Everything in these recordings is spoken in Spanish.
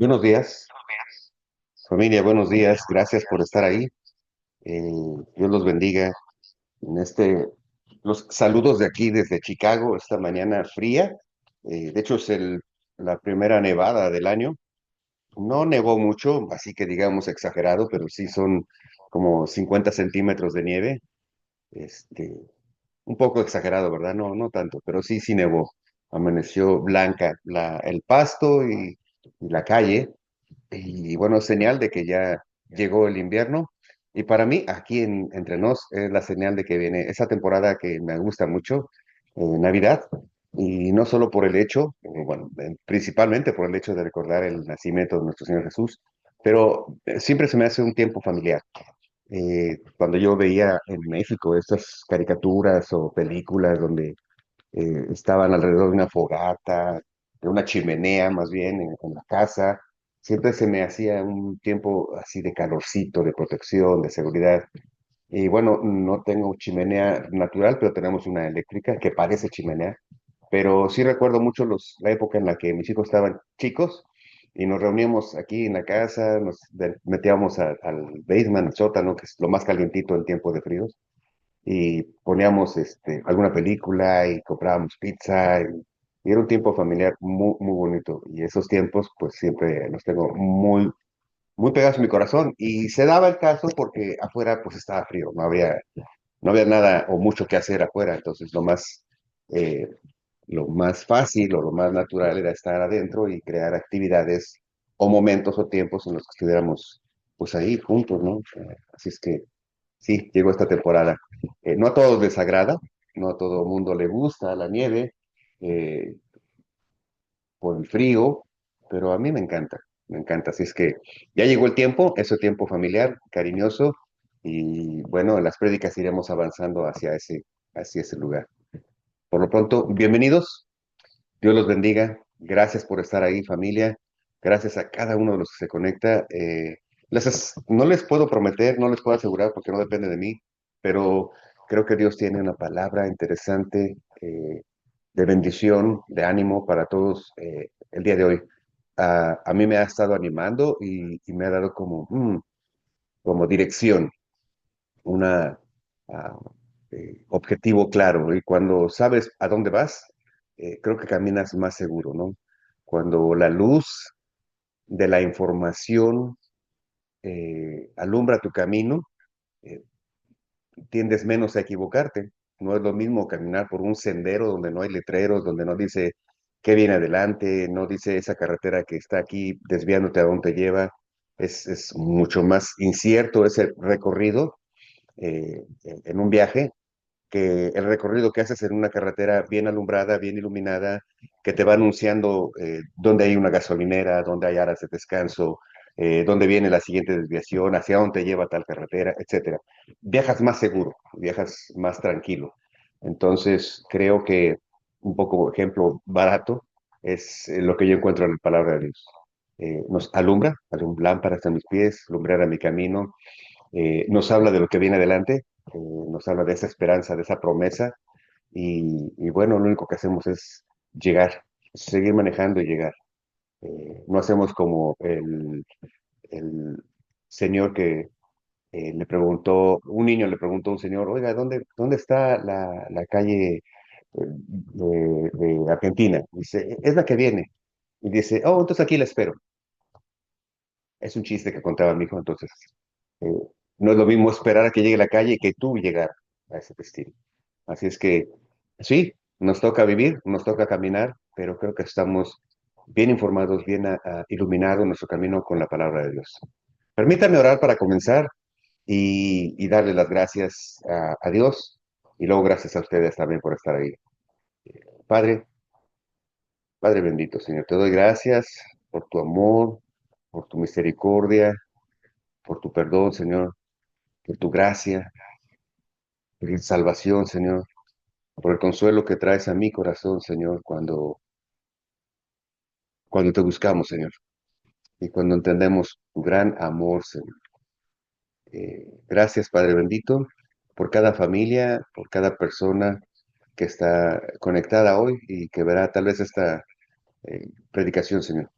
Buenos días, familia, buenos días. Gracias por estar ahí. Eh, Dios los bendiga. En los saludos de aquí desde Chicago, esta mañana fría. De hecho, es la primera nevada del año. No nevó mucho, así que digamos exagerado, pero sí son como 50 centímetros de nieve. Este, un poco exagerado, ¿verdad? No, no tanto, pero sí, sí nevó. Amaneció blanca el pasto y la calle. Y bueno, señal de que ya llegó el invierno. Y para mí, aquí entre nos, es la señal de que viene esa temporada que me gusta mucho, Navidad. Y no solo por el hecho, bueno, principalmente por el hecho de recordar el nacimiento de nuestro Señor Jesús, pero siempre se me hace un tiempo familiar. Cuando yo veía en México estas caricaturas o películas donde estaban alrededor de una fogata, de una chimenea más bien en la casa. Siempre se me hacía un tiempo así de calorcito, de protección, de seguridad. Y bueno, no tengo chimenea natural, pero tenemos una eléctrica que parece chimenea. Pero sí recuerdo mucho la época en la que mis hijos estaban chicos y nos reuníamos aquí en la casa, metíamos al basement, al sótano, que es lo más calientito en tiempo de fríos y poníamos alguna película y comprábamos pizza y era un tiempo familiar muy, muy bonito y esos tiempos pues siempre los tengo muy, muy pegados en mi corazón y se daba el caso porque afuera pues estaba frío, no había nada o mucho que hacer afuera, entonces eh, lo más fácil o lo más natural era estar adentro y crear actividades o momentos o tiempos en los que estuviéramos pues ahí juntos, ¿no? Así es que sí, llegó esta temporada. No a todos les agrada, no a todo el mundo le gusta la nieve eh, por el frío, pero a mí me encanta, me encanta. Así es que ya llegó el tiempo, ese tiempo familiar, cariñoso, y bueno, en las prédicas iremos avanzando hacia ese lugar. Por lo pronto, bienvenidos, Dios los bendiga, gracias por estar ahí, familia, gracias a cada uno de los que se conecta. No les puedo prometer, no les puedo asegurar porque no depende de mí, pero creo que Dios tiene una palabra interesante de bendición, de ánimo para todos el día de hoy. A mí me ha estado animando y me ha dado como dirección, una ah, objetivo claro. Y cuando sabes a dónde vas, creo que caminas más seguro, ¿no? Cuando la luz de la información alumbra tu camino, eh, tiendes menos a equivocarte. No es lo mismo caminar por un sendero donde no hay letreros, donde no dice qué viene adelante, no dice esa carretera que está aquí desviándote a dónde te lleva. Es mucho más incierto ese recorrido en un viaje que el recorrido que haces en una carretera bien alumbrada, bien iluminada, que te va anunciando dónde hay una gasolinera, dónde hay áreas de descanso, dónde viene la siguiente desviación, hacia dónde te lleva tal carretera, etcétera. Viajas más seguro, viajas más tranquilo. Entonces, creo que un poco ejemplo barato es lo que yo encuentro en la palabra de Dios. Nos alumbra lámparas a mis pies, alumbrar a mi camino, nos habla de lo que viene adelante, nos habla de esa esperanza, de esa promesa, y bueno, lo único que hacemos es llegar, seguir manejando y llegar. No hacemos como el señor que un niño le preguntó a un señor, oiga, ¿dónde está la calle de Argentina? Dice, es la que viene. Y dice, oh, entonces aquí la espero. Es un chiste que contaba mi hijo, entonces eh, no es lo mismo esperar a que llegue la calle que tú llegar a ese destino. Así es que sí, nos toca vivir, nos toca caminar, pero creo que estamos bien informados, bien iluminados en nuestro camino con la palabra de Dios. Permítanme orar para comenzar y darle las gracias a Dios y luego gracias a ustedes también por estar ahí. Padre, Padre bendito, Señor, te doy gracias por tu amor, por tu misericordia, por tu perdón, Señor, por tu gracia, por tu salvación, Señor, por el consuelo que traes a mi corazón, Señor, cuando te buscamos, Señor, y cuando entendemos tu gran amor, Señor. Gracias, Padre bendito, por cada familia, por cada persona que está conectada hoy y que verá tal vez esta predicación, Señor.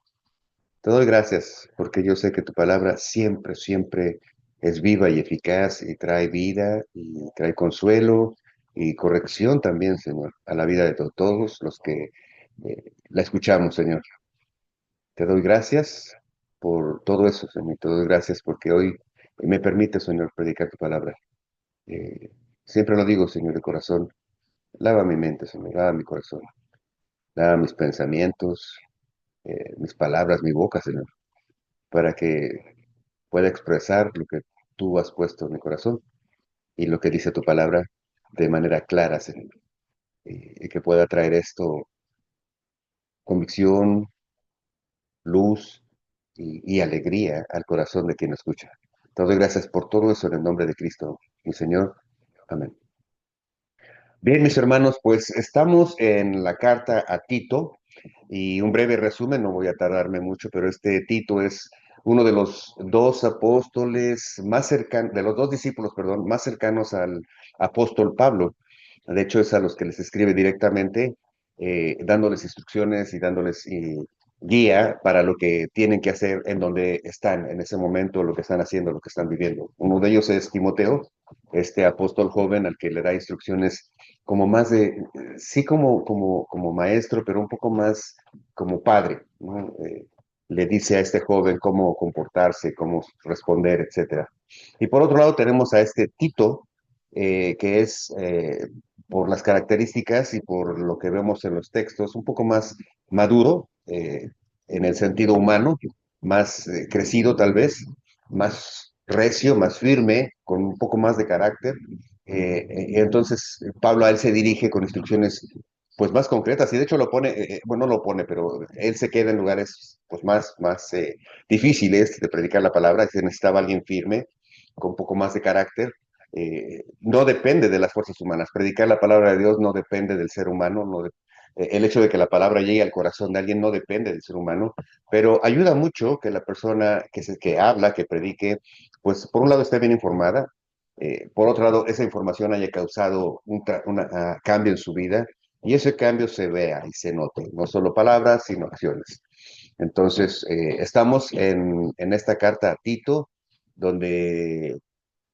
Te doy gracias porque yo sé que tu palabra siempre, siempre es viva y eficaz y trae vida y trae consuelo y corrección también, Señor, a la vida de todos los que la escuchamos, Señor. Te doy gracias por todo eso, Señor. Te doy gracias porque hoy me permite, Señor, predicar tu palabra. Eh, Siempre lo digo, Señor, de corazón. Lava mi mente, Señor, lava mi corazón, lava mis pensamientos, mis palabras, mi boca, Señor, para que pueda expresar lo que tú has puesto en mi corazón y lo que dice tu palabra de manera clara, Señor, y que pueda traer esto convicción, luz y alegría al corazón de quien escucha. Te doy gracias por todo eso en el nombre de Cristo, mi Señor. Amén. Bien, mis hermanos, pues estamos en la carta a Tito y un breve resumen, no voy a tardarme mucho, pero este Tito es uno de los dos apóstoles más cercanos, de los dos discípulos, perdón, más cercanos al apóstol Pablo. De hecho, es a los que les escribe directamente, dándoles instrucciones y dándoles guía para lo que tienen que hacer en donde están en ese momento, lo que están haciendo, lo que están viviendo. Uno de ellos es Timoteo, este apóstol joven al que le da instrucciones como más sí como maestro, pero un poco más como padre, ¿no? Le dice a este joven cómo comportarse, cómo responder, etcétera. Y por otro lado tenemos a este Tito, que es, por las características y por lo que vemos en los textos, un poco más maduro, en el sentido humano, más crecido tal vez, más recio, más firme, con un poco más de carácter. Entonces, Pablo a él se dirige con instrucciones pues más concretas y de hecho lo pone, bueno, no lo pone, pero él se queda en lugares pues más difíciles de predicar la palabra, se necesitaba alguien firme, con un poco más de carácter. No depende de las fuerzas humanas, predicar la palabra de Dios no depende del ser humano, el hecho de que la palabra llegue al corazón de alguien no depende del ser humano, pero ayuda mucho que la persona que habla, que predique, pues por un lado esté bien informada, por otro lado, esa información haya causado un cambio en su vida y ese cambio se vea y se note, no solo palabras, sino acciones. Entonces, estamos en esta carta a Tito, donde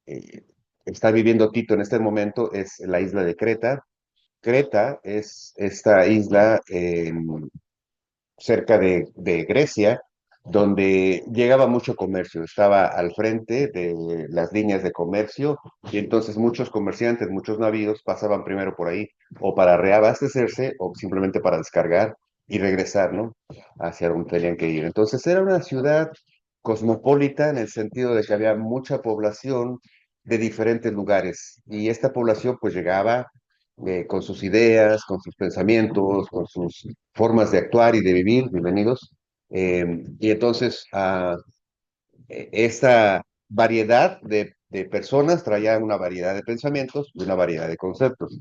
eh, está viviendo Tito en este momento, es la isla de Creta. Creta es esta isla cerca de Grecia, donde llegaba mucho comercio, estaba al frente de las líneas de comercio y entonces muchos comerciantes, muchos navíos pasaban primero por ahí o para reabastecerse o simplemente para descargar y regresar, ¿no? Hacia donde tenían que ir. Entonces era una ciudad cosmopolita en el sentido de que había mucha población de diferentes lugares y esta población pues llegaba con sus ideas, con sus pensamientos, con sus formas de actuar y de vivir, bienvenidos. Y entonces, esta variedad de personas traía una variedad de pensamientos y una variedad de conceptos.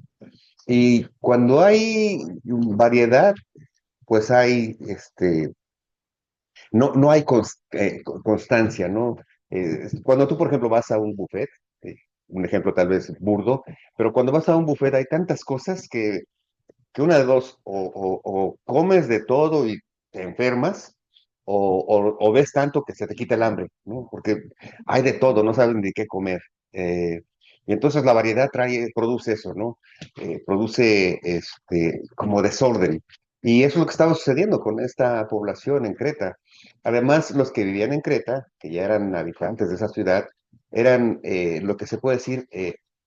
Y cuando hay variedad, pues hay, no hay constancia, ¿no? Cuando tú, por ejemplo, vas a un buffet, un ejemplo tal vez burdo, pero cuando vas a un buffet hay tantas cosas que una de dos, o comes de todo y te enfermas, o ves tanto que se te quita el hambre, ¿no? Porque hay de todo, no saben de qué comer. Y entonces la variedad produce eso, ¿no? Produce como desorden. Y eso es lo que estaba sucediendo con esta población en Creta. Además, los que vivían en Creta, que ya eran habitantes de esa ciudad, eran lo que se puede decir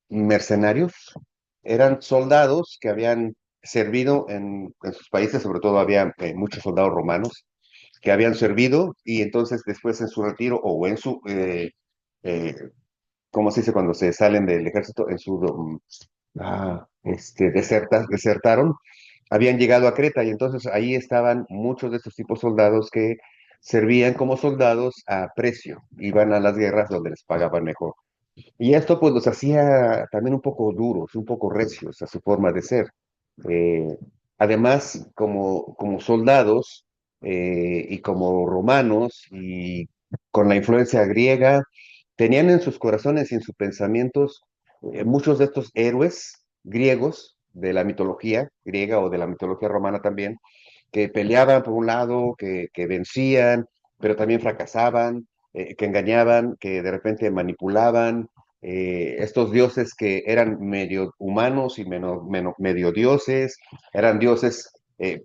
mercenarios, eran soldados que habían servido en sus países, sobre todo había muchos soldados romanos que habían servido y entonces después en su retiro o en su, eh, ¿cómo se dice cuando se salen del ejército? En su, desertaron, habían llegado a Creta y entonces ahí estaban muchos de estos tipos soldados que servían como soldados a precio, iban a las guerras donde les pagaban mejor. Y esto pues los hacía también un poco duros, un poco recios a su forma de ser. Eh, Además, como soldados y como romanos y con la influencia griega, tenían en sus corazones y en sus pensamientos muchos de estos héroes griegos de la mitología griega o de la mitología romana también, que peleaban por un lado, que vencían, pero también fracasaban, que engañaban, que de repente manipulaban, estos dioses que eran medio humanos y medio dioses, eran dioses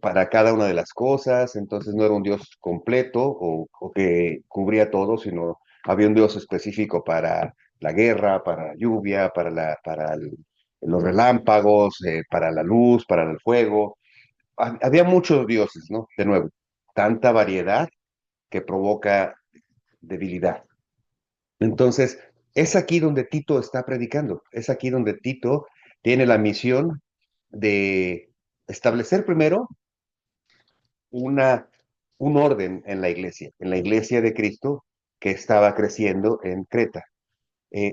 para cada una de las cosas, entonces no era un dios completo o que cubría todo, sino había un dios específico para la guerra, para la lluvia, los relámpagos, para la luz, para el fuego. Había muchos dioses, ¿no? De nuevo, tanta variedad que provoca debilidad. Entonces, es aquí donde Tito está predicando, es aquí donde Tito tiene la misión de establecer primero una, un orden en la iglesia de Cristo que estaba creciendo en Creta.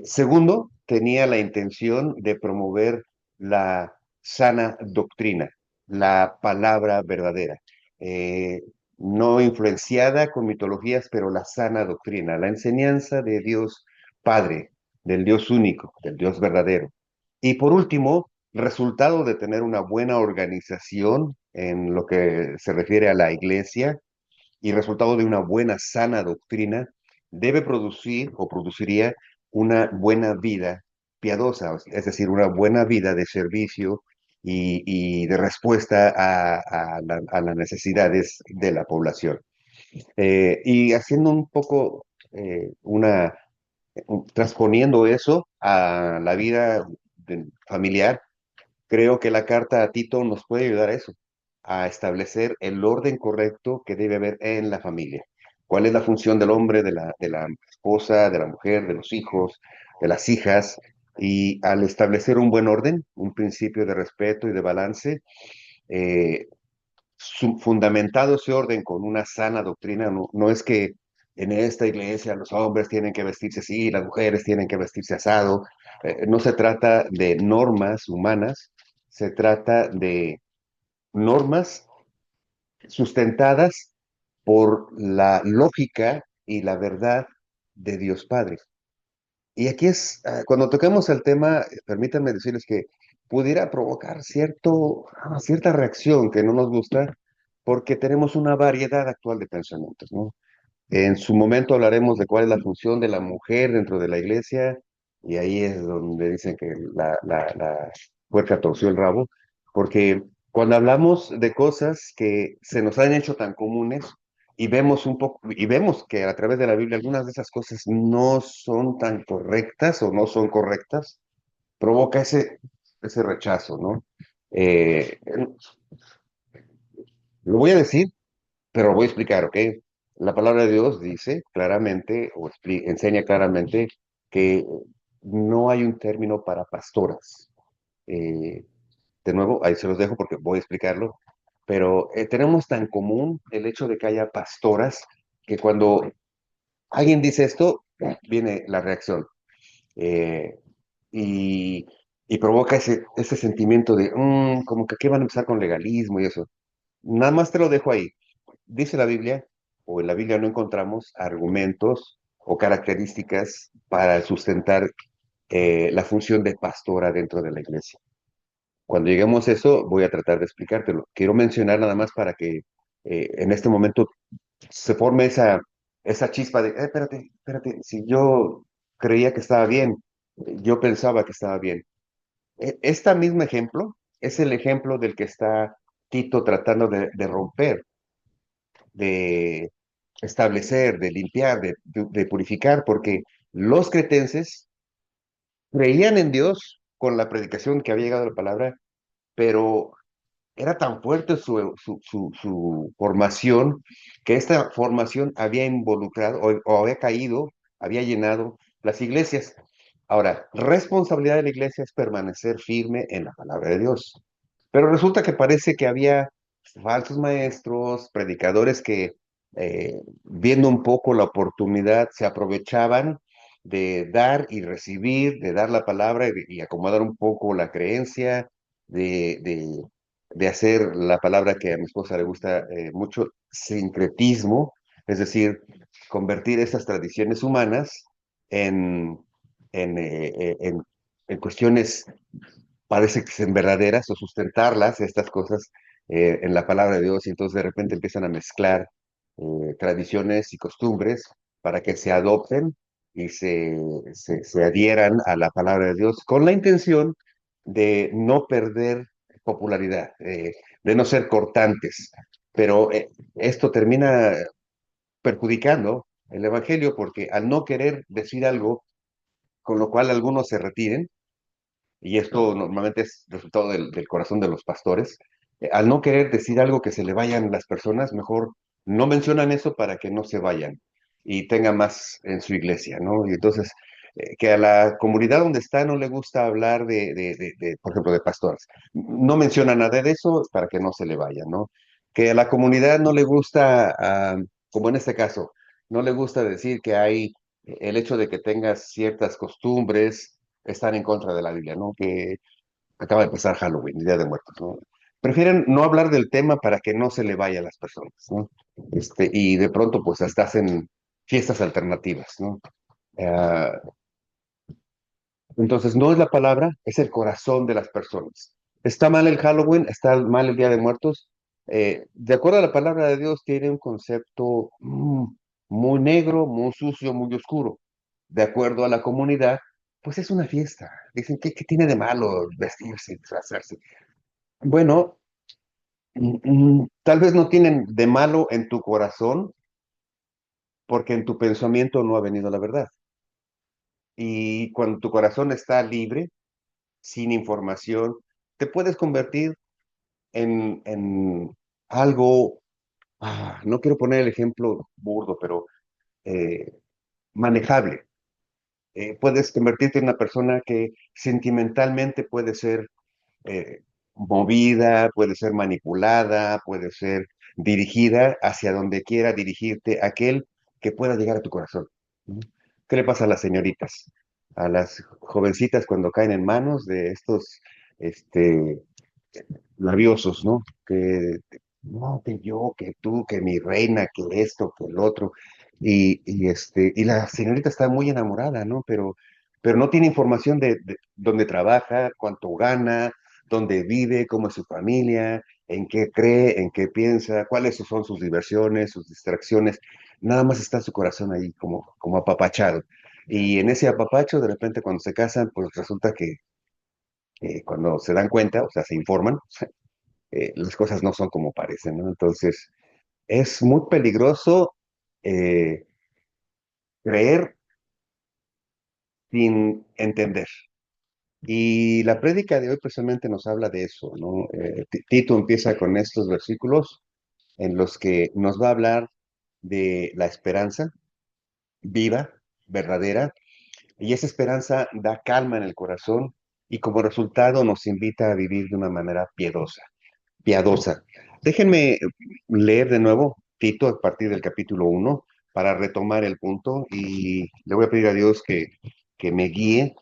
Segundo, tenía la intención de promover la sana doctrina, la palabra verdadera, eh, no influenciada con mitologías, pero la sana doctrina, la enseñanza de Dios Padre, del Dios único, del Dios verdadero. Y por último, resultado de tener una buena organización en lo que se refiere a la iglesia, y resultado de una buena, sana doctrina, debe producir o produciría una buena vida piadosa, es decir, una buena vida de servicio y de respuesta a las necesidades de la población. Y haciendo un poco transponiendo eso a la vida familiar, creo que la carta a Tito nos puede ayudar a eso, a establecer el orden correcto que debe haber en la familia. ¿Cuál es la función del hombre, de la esposa, de la mujer, de los hijos, de las hijas? Y al establecer un buen orden, un principio de respeto y de balance, eh, fundamentado ese orden con una sana doctrina, no es que en esta iglesia los hombres tienen que vestirse así, las mujeres tienen que vestirse asado. No se trata de normas humanas, se trata de normas sustentadas por la lógica y la verdad de Dios Padre. Y aquí cuando toquemos el tema, permítanme decirles que pudiera provocar cierta reacción que no nos gusta, porque tenemos una variedad actual de pensamientos, ¿no? En su momento hablaremos de cuál es la función de la mujer dentro de la iglesia, y ahí es donde dicen que la puerca torció el rabo, porque cuando hablamos de cosas que se nos han hecho tan comunes y vemos un poco, y vemos que a través de la Biblia algunas de esas cosas no son tan correctas o no son correctas, provoca ese rechazo, ¿no? Eh, lo voy a decir, pero lo voy a explicar, ¿ok? La palabra de Dios dice claramente, enseña claramente, que no hay un término para pastoras. Eh, de nuevo, ahí se los dejo porque voy a explicarlo, pero tenemos tan común el hecho de que haya pastoras que cuando alguien dice esto, viene la reacción. Eh, y, y provoca ese sentimiento de, como que aquí van a empezar con legalismo y eso. Nada más te lo dejo ahí. Dice la Biblia, o en la Biblia no encontramos argumentos o características para sustentar la función de pastora dentro de la iglesia. Cuando lleguemos a eso, voy a tratar de explicártelo. Quiero mencionar nada más para que en este momento se forme esa chispa de, espérate, espérate, si yo creía que estaba bien, yo pensaba que estaba bien. Este mismo ejemplo es el ejemplo del que está Tito tratando de romper, de establecer, de limpiar, de purificar, porque los cretenses creían en Dios con la predicación que había llegado la palabra, pero era tan fuerte su formación que esta formación había involucrado o había caído, había llenado las iglesias. Ahora, responsabilidad de la iglesia es permanecer firme en la palabra de Dios. Pero resulta que parece que había falsos maestros, predicadores que, viendo un poco la oportunidad, se aprovechaban de dar y recibir, de dar la palabra y acomodar un poco la creencia, de, de, de hacer la palabra que a mi esposa le gusta mucho, sincretismo, es decir, convertir esas tradiciones humanas en, en, eh, eh, en, en cuestiones parece que sean verdaderas o sustentarlas, estas cosas, en la palabra de Dios, y entonces de repente empiezan a mezclar. tradiciones y costumbres para que se adopten y se adhieran a la palabra de Dios con la intención de no perder popularidad, de no ser cortantes. Pero esto termina perjudicando el Evangelio porque al no querer decir algo con lo cual algunos se retiren, y esto normalmente es resultado del corazón de los pastores, al no querer decir algo que se le vayan las personas, mejor no mencionan eso para que no se vayan y tenga más en su iglesia, ¿no? Y entonces, que a la comunidad donde está no le gusta hablar por ejemplo, de pastores. No menciona nada de eso para que no se le vaya, ¿no? Que a la comunidad no le gusta, como en este caso, no le gusta decir que hay el hecho de que tengas ciertas costumbres, están en contra de la Biblia, ¿no? Que acaba de pasar Halloween, Día de Muertos, ¿no? Prefieren no hablar del tema para que no se le vaya a las personas, ¿no? Y de pronto, pues, hasta hacen fiestas alternativas, ¿no? Eh, entonces, no es la palabra, es el corazón de las personas. ¿Está mal el Halloween? ¿Está mal el Día de Muertos? De acuerdo a la palabra de Dios, tiene un concepto muy negro, muy sucio, muy oscuro. De acuerdo a la comunidad, pues es una fiesta. Dicen, ¿qué tiene de malo vestirse, disfrazarse? Bueno, tal vez no tienen de malo en tu corazón, porque en tu pensamiento no ha venido la verdad. Y cuando tu corazón está libre, sin información, te puedes convertir en algo, no quiero poner el ejemplo burdo, pero eh, manejable. Puedes convertirte en una persona que sentimentalmente puede ser eh, movida, puede ser manipulada, puede ser dirigida hacia donde quiera dirigirte aquel que pueda llegar a tu corazón, ¿no? ¿Qué le pasa a las señoritas? A las jovencitas cuando caen en manos de estos este, labiosos, ¿no? No, que yo, que tú, que mi reina, que esto, que el otro. Y la señorita está muy enamorada, ¿no? Pero no tiene información de dónde trabaja, cuánto gana, dónde vive, cómo es su familia, en qué cree, en qué piensa, cuáles son sus diversiones, sus distracciones. Nada más está su corazón ahí como apapachado. Y en ese apapacho, de repente, cuando se casan, pues resulta que cuando se dan cuenta, o sea, se informan, las cosas no son como parecen, ¿no? Entonces, es muy peligroso eh, creer sin entender. Y la prédica de hoy precisamente nos habla de eso, ¿no? Tito empieza con estos versículos en los que nos va a hablar de la esperanza viva, verdadera, y esa esperanza da calma en el corazón y como resultado nos invita a vivir de una manera piadosa. Déjenme leer de nuevo Tito a partir del capítulo 1 para retomar el punto y le voy a pedir a Dios que me guíe,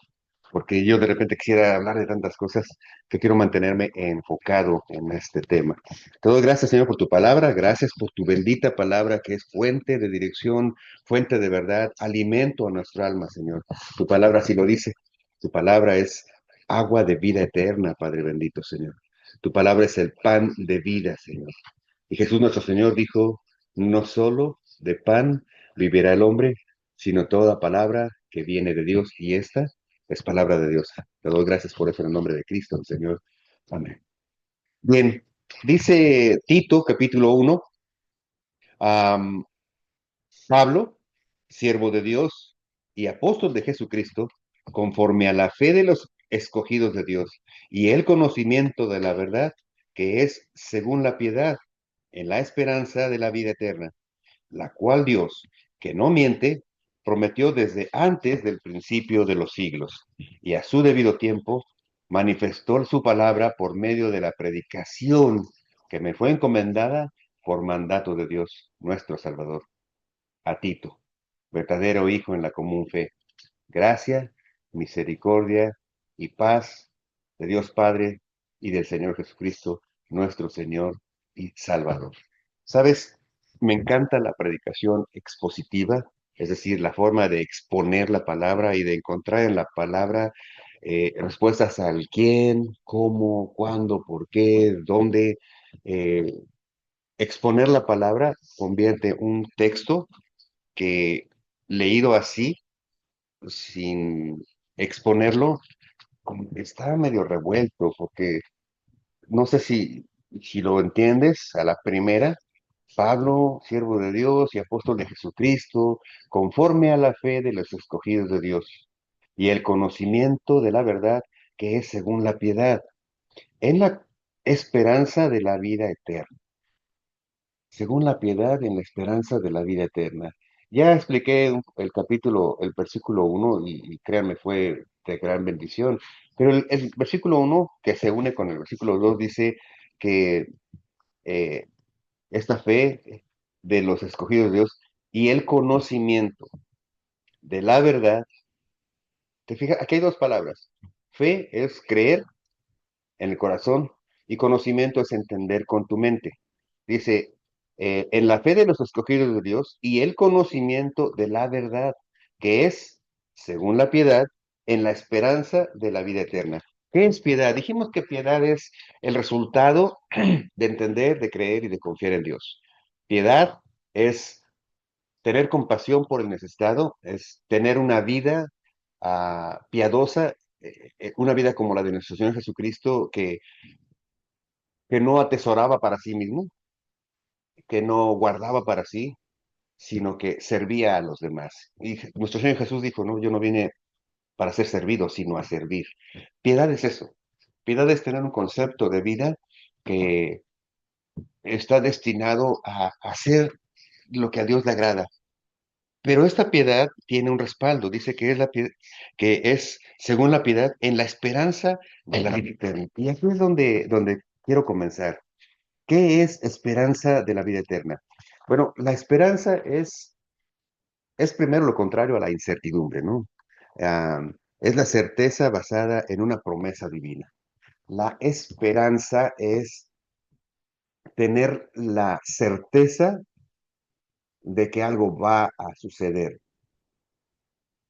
porque yo de repente quisiera hablar de tantas cosas que quiero mantenerme enfocado en este tema. Te doy gracias, Señor, por tu palabra, gracias por tu bendita palabra que es fuente de dirección, fuente de verdad, alimento a nuestra alma, Señor. Tu palabra así lo dice, tu palabra es agua de vida eterna, Padre bendito, Señor. Tu palabra es el pan de vida, Señor. Y Jesús nuestro Señor dijo, no solo de pan vivirá el hombre, sino toda palabra que viene de Dios. Y esta es palabra de Dios. Te doy gracias por eso en el nombre de Cristo, el Señor. Amén. Bien, dice Tito, capítulo 1, am, Pablo, siervo de Dios y apóstol de Jesucristo, conforme a la fe de los escogidos de Dios y el conocimiento de la verdad, que es según la piedad, en la esperanza de la vida eterna, la cual Dios, que no miente, prometió desde antes del principio de los siglos, y a su debido tiempo manifestó su palabra por medio de la predicación que me fue encomendada por mandato de Dios, nuestro Salvador, a Tito, verdadero hijo en la común fe. Gracia, misericordia y paz de Dios Padre y del Señor Jesucristo, nuestro Señor y Salvador. ¿Sabes? Me encanta la predicación expositiva, es decir, la forma de exponer la palabra y de encontrar en la palabra respuestas al quién, cómo, cuándo, por qué, dónde, eh, exponer la palabra convierte un texto que leído así, sin exponerlo, como que está medio revuelto, porque no sé si lo entiendes a la primera. Pablo, siervo de Dios y apóstol de Jesucristo, conforme a la fe de los escogidos de Dios y el conocimiento de la verdad que es según la piedad, en la esperanza de la vida eterna, según la piedad en la esperanza de la vida eterna. Ya expliqué el capítulo, el versículo uno y créanme, fue de gran bendición, pero el versículo uno que se une con el versículo 2 dice que eh, esta fe de los escogidos de Dios y el conocimiento de la verdad, te fijas, aquí hay dos palabras. Fe es creer en el corazón y conocimiento es entender con tu mente. Dice, en la fe de los escogidos de Dios y el conocimiento de la verdad, que es, según la piedad, en la esperanza de la vida eterna. ¿Qué es piedad? Dijimos que piedad es el resultado de entender, de creer y de confiar en Dios. Piedad es tener compasión por el necesitado, es tener una vida piadosa, una vida como la de nuestro Señor Jesucristo, que no atesoraba para sí mismo, que no guardaba para sí, sino que servía a los demás. Y nuestro Señor Jesús dijo, no, yo no vine para ser servido, sino a servir. Piedad es eso. Piedad es tener un concepto de vida que está destinado a hacer lo que a Dios le agrada. Pero esta piedad tiene un respaldo, dice que es que es según la piedad en la esperanza de la vida eterna. Y aquí es donde quiero comenzar. ¿Qué es esperanza de la vida eterna? Bueno, la esperanza es primero lo contrario a la incertidumbre, ¿no? Ah, es la certeza basada en una promesa divina. La esperanza es tener la certeza de que algo va a suceder.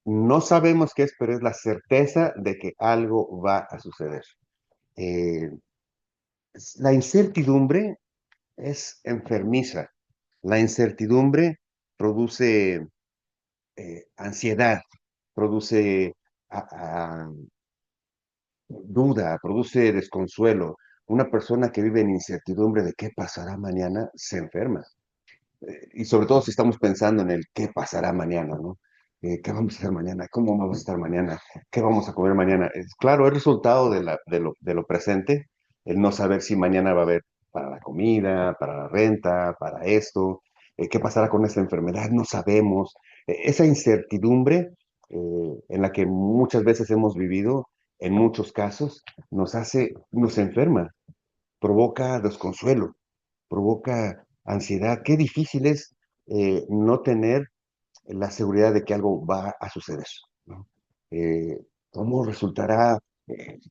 No sabemos qué es, pero es la certeza de que algo va a suceder. Eh, la incertidumbre es enfermiza. La incertidumbre produce ansiedad, produce duda, produce desconsuelo. Una persona que vive en incertidumbre de qué pasará mañana se enferma. Y sobre todo si estamos pensando en el qué pasará mañana, ¿no? ¿Qué vamos a hacer mañana? ¿Cómo vamos a estar mañana? ¿Qué vamos a comer mañana? Claro, es resultado de lo presente, el no saber si mañana va a haber para la comida, para la renta, para esto, qué pasará con esta enfermedad, no sabemos. Esa incertidumbre en la que muchas veces hemos vivido, en muchos casos, nos enferma, provoca desconsuelo, provoca ansiedad. Qué difícil es no tener la seguridad de que algo va a suceder, ¿no? Eh, ¿Cómo resultará?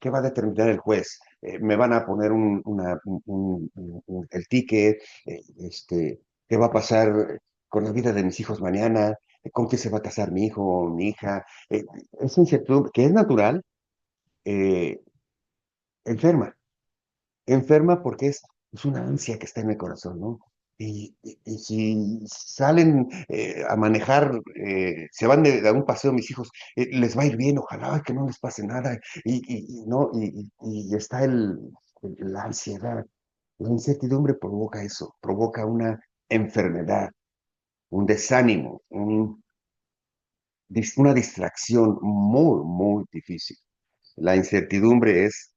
¿Qué va a determinar el juez? ¿Me van a poner el ticket? ¿Qué va a pasar con la vida de mis hijos mañana? ¿Con quién se va a casar mi hijo o mi hija? Esa incertidumbre, que es natural, eh, enferma. Enferma porque es una ansia que está en el corazón, ¿no? Y si salen a manejar, se van de un paseo mis hijos, les va a ir bien, ojalá que no les pase nada. No, y está la ansiedad. La incertidumbre provoca eso, provoca una enfermedad, un desánimo, una distracción muy, muy difícil. La incertidumbre es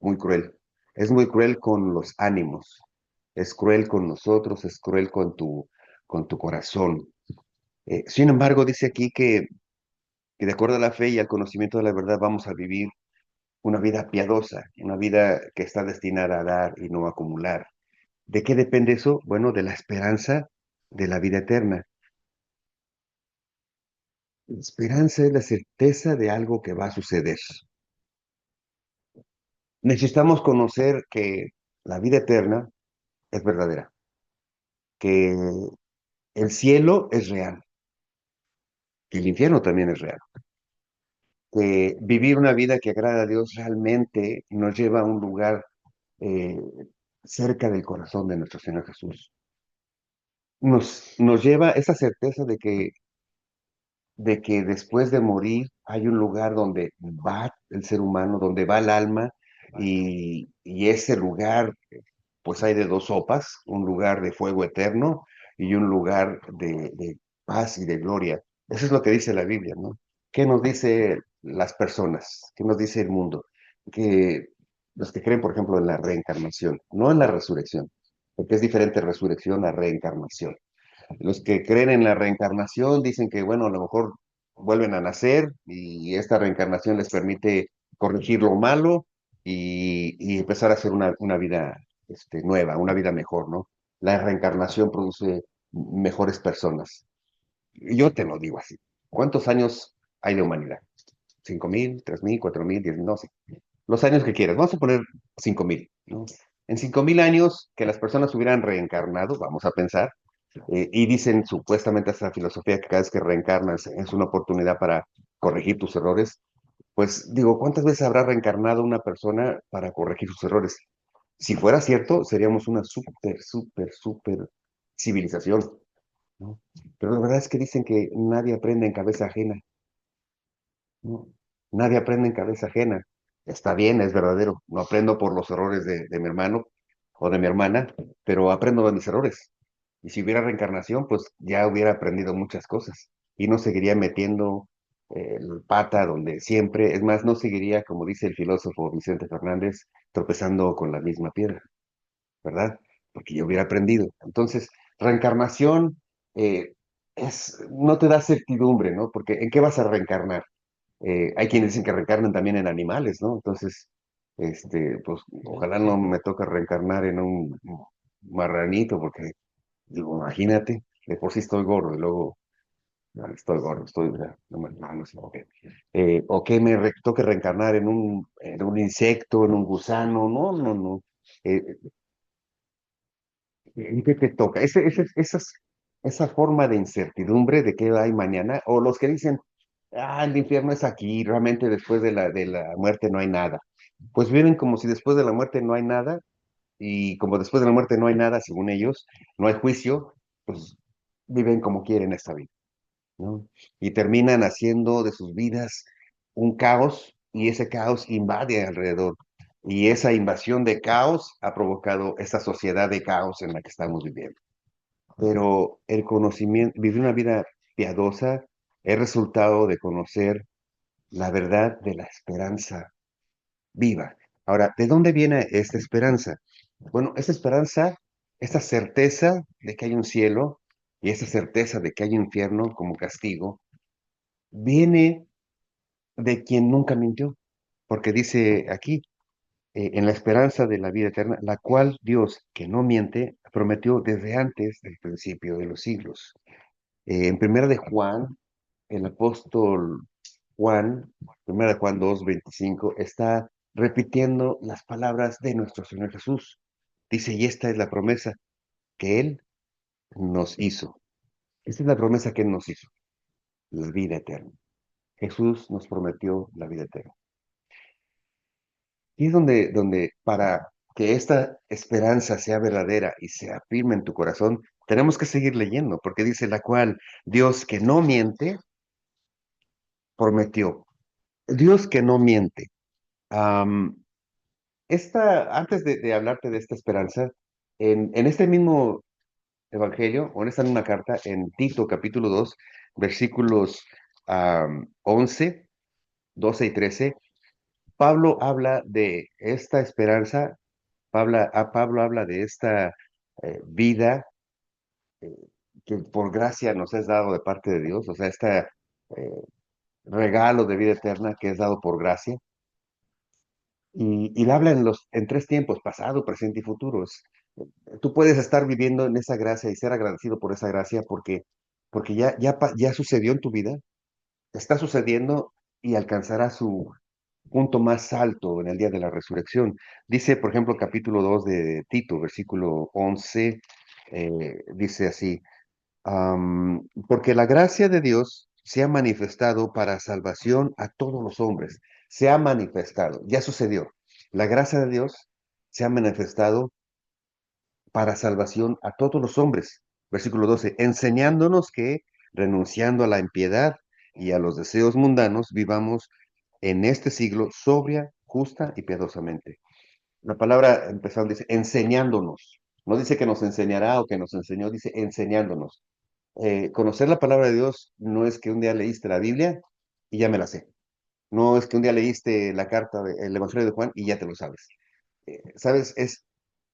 muy cruel. Es muy cruel con los ánimos, es cruel con nosotros, es cruel con tu corazón. Sin embargo, dice aquí que de acuerdo a la fe y al conocimiento de la verdad vamos a vivir una vida piadosa, una vida que está destinada a dar y no a acumular. ¿De qué depende eso? Bueno, de la esperanza de la vida eterna. La esperanza es la certeza de algo que va a suceder. Necesitamos conocer que la vida eterna es verdadera, que el cielo es real, que el infierno también es real. Que vivir una vida que agrada a Dios realmente nos lleva a un lugar eh, cerca del corazón de nuestro Señor Jesús. Nos lleva esa certeza de que después de morir hay un lugar donde va el ser humano, donde va el alma, y ese lugar, pues hay de dos sopas, un lugar de fuego eterno y un lugar de paz y de gloria. Eso es lo que dice la Biblia, ¿no? ¿Qué nos dice las personas? ¿Qué nos dice el mundo? Que los que creen, por ejemplo, en la reencarnación, no en la resurrección, porque es diferente resurrección a reencarnación. Los que creen en la reencarnación dicen que, bueno, a lo mejor vuelven a nacer y esta reencarnación les permite corregir lo malo y empezar a hacer una vida nueva, una vida mejor, ¿no? La reencarnación produce mejores personas. Yo te lo digo así. ¿Cuántos años hay de humanidad? ¿5,000, 3,000, 4,000, 10,000? No sé. Los años que quieras. Vamos a poner 5,000, ¿no? En 5,000 años que las personas hubieran reencarnado, vamos a pensar, y dicen supuestamente esta filosofía que cada vez que reencarnas es una oportunidad para corregir tus errores. Pues digo, ¿cuántas veces habrá reencarnado una persona para corregir sus errores? Si fuera cierto, seríamos una súper, súper, súper civilización, ¿no? Pero la verdad es que dicen que nadie aprende en cabeza ajena, ¿no? Nadie aprende en cabeza ajena. Está bien, es verdadero. No aprendo por los errores de mi hermano o de mi hermana, pero aprendo de mis errores. Y si hubiera reencarnación, pues ya hubiera aprendido muchas cosas y no seguiría metiendo el pata donde siempre, es más, no seguiría, como dice el filósofo Vicente Fernández, tropezando con la misma piedra, ¿verdad? Porque yo hubiera aprendido. Entonces, reencarnación eh, no te da certidumbre, ¿no? Porque ¿en qué vas a reencarnar? Hay quienes dicen que reencarnan también en animales, ¿no? Entonces, pues ojalá no me toque reencarnar en un marranito, porque digo, imagínate, de por sí estoy gordo y luego no, estoy gordo, no sé, ok. O que toque reencarnar en un insecto, en un gusano, no, no, no. Eh, ¿Y qué te toca? Esa forma de incertidumbre de qué hay mañana, o los que dicen, el infierno es aquí, realmente después de la muerte no hay nada. Pues viven como si después de la muerte no hay nada, y como después de la muerte no hay nada, según ellos, no hay juicio, pues viven como quieren esta vida, ¿no? Y terminan haciendo de sus vidas un caos, y ese caos invade alrededor. Y esa invasión de caos ha provocado esta sociedad de caos en la que estamos viviendo. Pero el conocimiento, vivir una vida piadosa es resultado de conocer la verdad de la esperanza viva. Ahora, ¿de dónde viene esta esperanza? Bueno, esta esperanza, esta certeza de que hay un cielo y esta certeza de que hay un infierno como castigo, viene de quien nunca mintió, porque dice aquí, en la esperanza de la vida eterna, la cual Dios, que no miente, prometió desde antes del principio de los siglos. En primera de Juan, el apóstol Juan, primera de Juan 2:25, está repitiendo las palabras de nuestro Señor Jesús. Dice, y esta es la promesa que Él nos hizo. Esta es la promesa que Él nos hizo, la vida eterna. Jesús nos prometió la vida eterna. Y es donde para que esta esperanza sea verdadera y sea firme en tu corazón, tenemos que seguir leyendo, porque dice la cual Dios que no miente, prometió. Dios que no miente. Am, antes de hablarte de esta esperanza, en este mismo evangelio, o en esta misma carta, en Tito capítulo 2 versículos 11, 12 y 13, Pablo habla de esta esperanza, Pablo habla de esta vida eh, que por gracia nos es dado de parte de Dios, o sea, este regalo de vida eterna que es dado por gracia. Y la habla en tres tiempos, pasado, presente y futuros. Tú puedes estar viviendo en esa gracia y ser agradecido por esa gracia porque ya sucedió en tu vida, está sucediendo y alcanzará su punto más alto en el día de la resurrección. Dice, por ejemplo, capítulo 2 de Tito, versículo 11, dice así, porque la gracia de Dios se ha manifestado para salvación a todos los hombres. Se ha manifestado, ya sucedió. La gracia de Dios se ha manifestado para salvación a todos los hombres. Versículo 12, enseñándonos que, renunciando a la impiedad y a los deseos mundanos, vivamos en este siglo sobria, justa y piadosamente. La palabra empezando dice enseñándonos. No dice que nos enseñará o que nos enseñó, dice enseñándonos. Conocer la palabra de Dios no es que un día leíste la Biblia y ya me la sé. No es que un día leíste la carta del Evangelio de Juan y ya te lo sabes. ¿Sabes?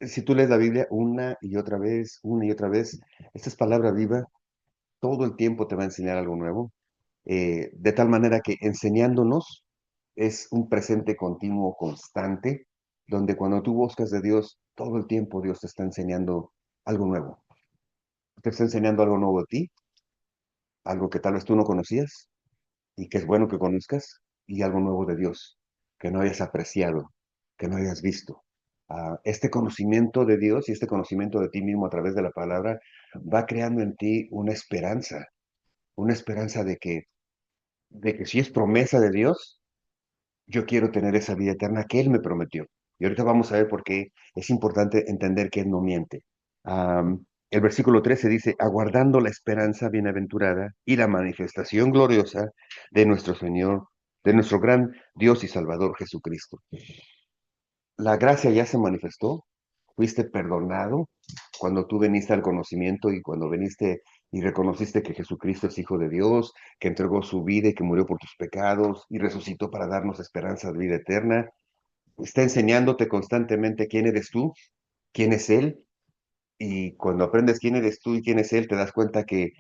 Si tú lees la Biblia una y otra vez, esta es palabra viva, todo el tiempo te va a enseñar algo nuevo, de tal manera que enseñándonos es un presente continuo, constante, donde cuando tú buscas de Dios, todo el tiempo Dios te está enseñando algo nuevo. Te está enseñando algo nuevo de ti, algo que tal vez tú no conocías y que es bueno que conozcas, y algo nuevo de Dios que no hayas apreciado, que no hayas visto. Este conocimiento de Dios y este conocimiento de ti mismo a través de la palabra va creando en ti una esperanza de que si es promesa de Dios, yo quiero tener esa vida eterna que Él me prometió. Y ahorita vamos a ver por qué es importante entender que Él no miente. El versículo 13 dice, aguardando la esperanza bienaventurada y la manifestación gloriosa de nuestro Señor, de nuestro gran Dios y Salvador Jesucristo. La gracia ya se manifestó, fuiste perdonado cuando tú viniste al conocimiento y cuando viniste y reconociste que Jesucristo es Hijo de Dios, que entregó su vida y que murió por tus pecados y resucitó para darnos esperanza de vida eterna. Está enseñándote constantemente quién eres tú, quién es Él, y cuando aprendes quién eres tú y quién es Él, te das cuenta que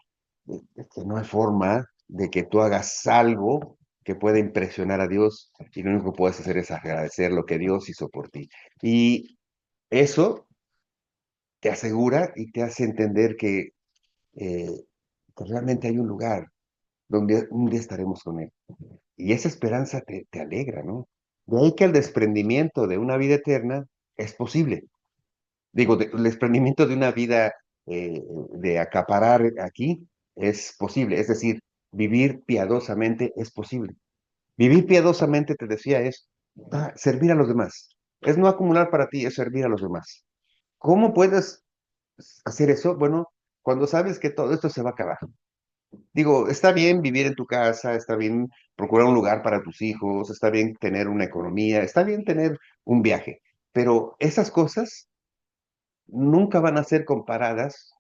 no hay forma de que tú hagas algo que pueda impresionar a Dios y lo único que puedes hacer es agradecer lo que Dios hizo por ti. Y eso te asegura y te hace entender eh, que realmente hay un lugar donde un día estaremos con Él. Y esa esperanza te alegra, ¿no? De ahí que el desprendimiento de una vida eterna es posible. Digo, el desprendimiento de una vida de acaparar aquí es posible. Es decir, vivir piadosamente es posible. Vivir piadosamente, te decía, es servir a los demás. Es no acumular para ti, es servir a los demás. ¿Cómo puedes hacer eso? Bueno, cuando sabes que todo esto se va a acabar. Digo, está bien vivir en tu casa, está bien procurar un lugar para tus hijos, está bien tener una economía, está bien tener un viaje, pero esas cosas nunca van a ser comparadas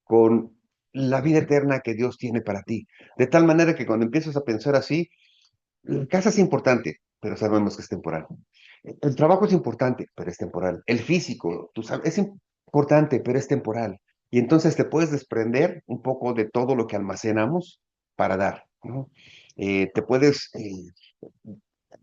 con la vida eterna que Dios tiene para ti. De tal manera que cuando empiezas a pensar así, la casa es importante, pero sabemos que es temporal. El trabajo es importante, pero es temporal. El físico, tú sabes, es importante, pero es temporal. Y entonces te puedes desprender un poco de todo lo que almacenamos para dar, ¿no? Te puedes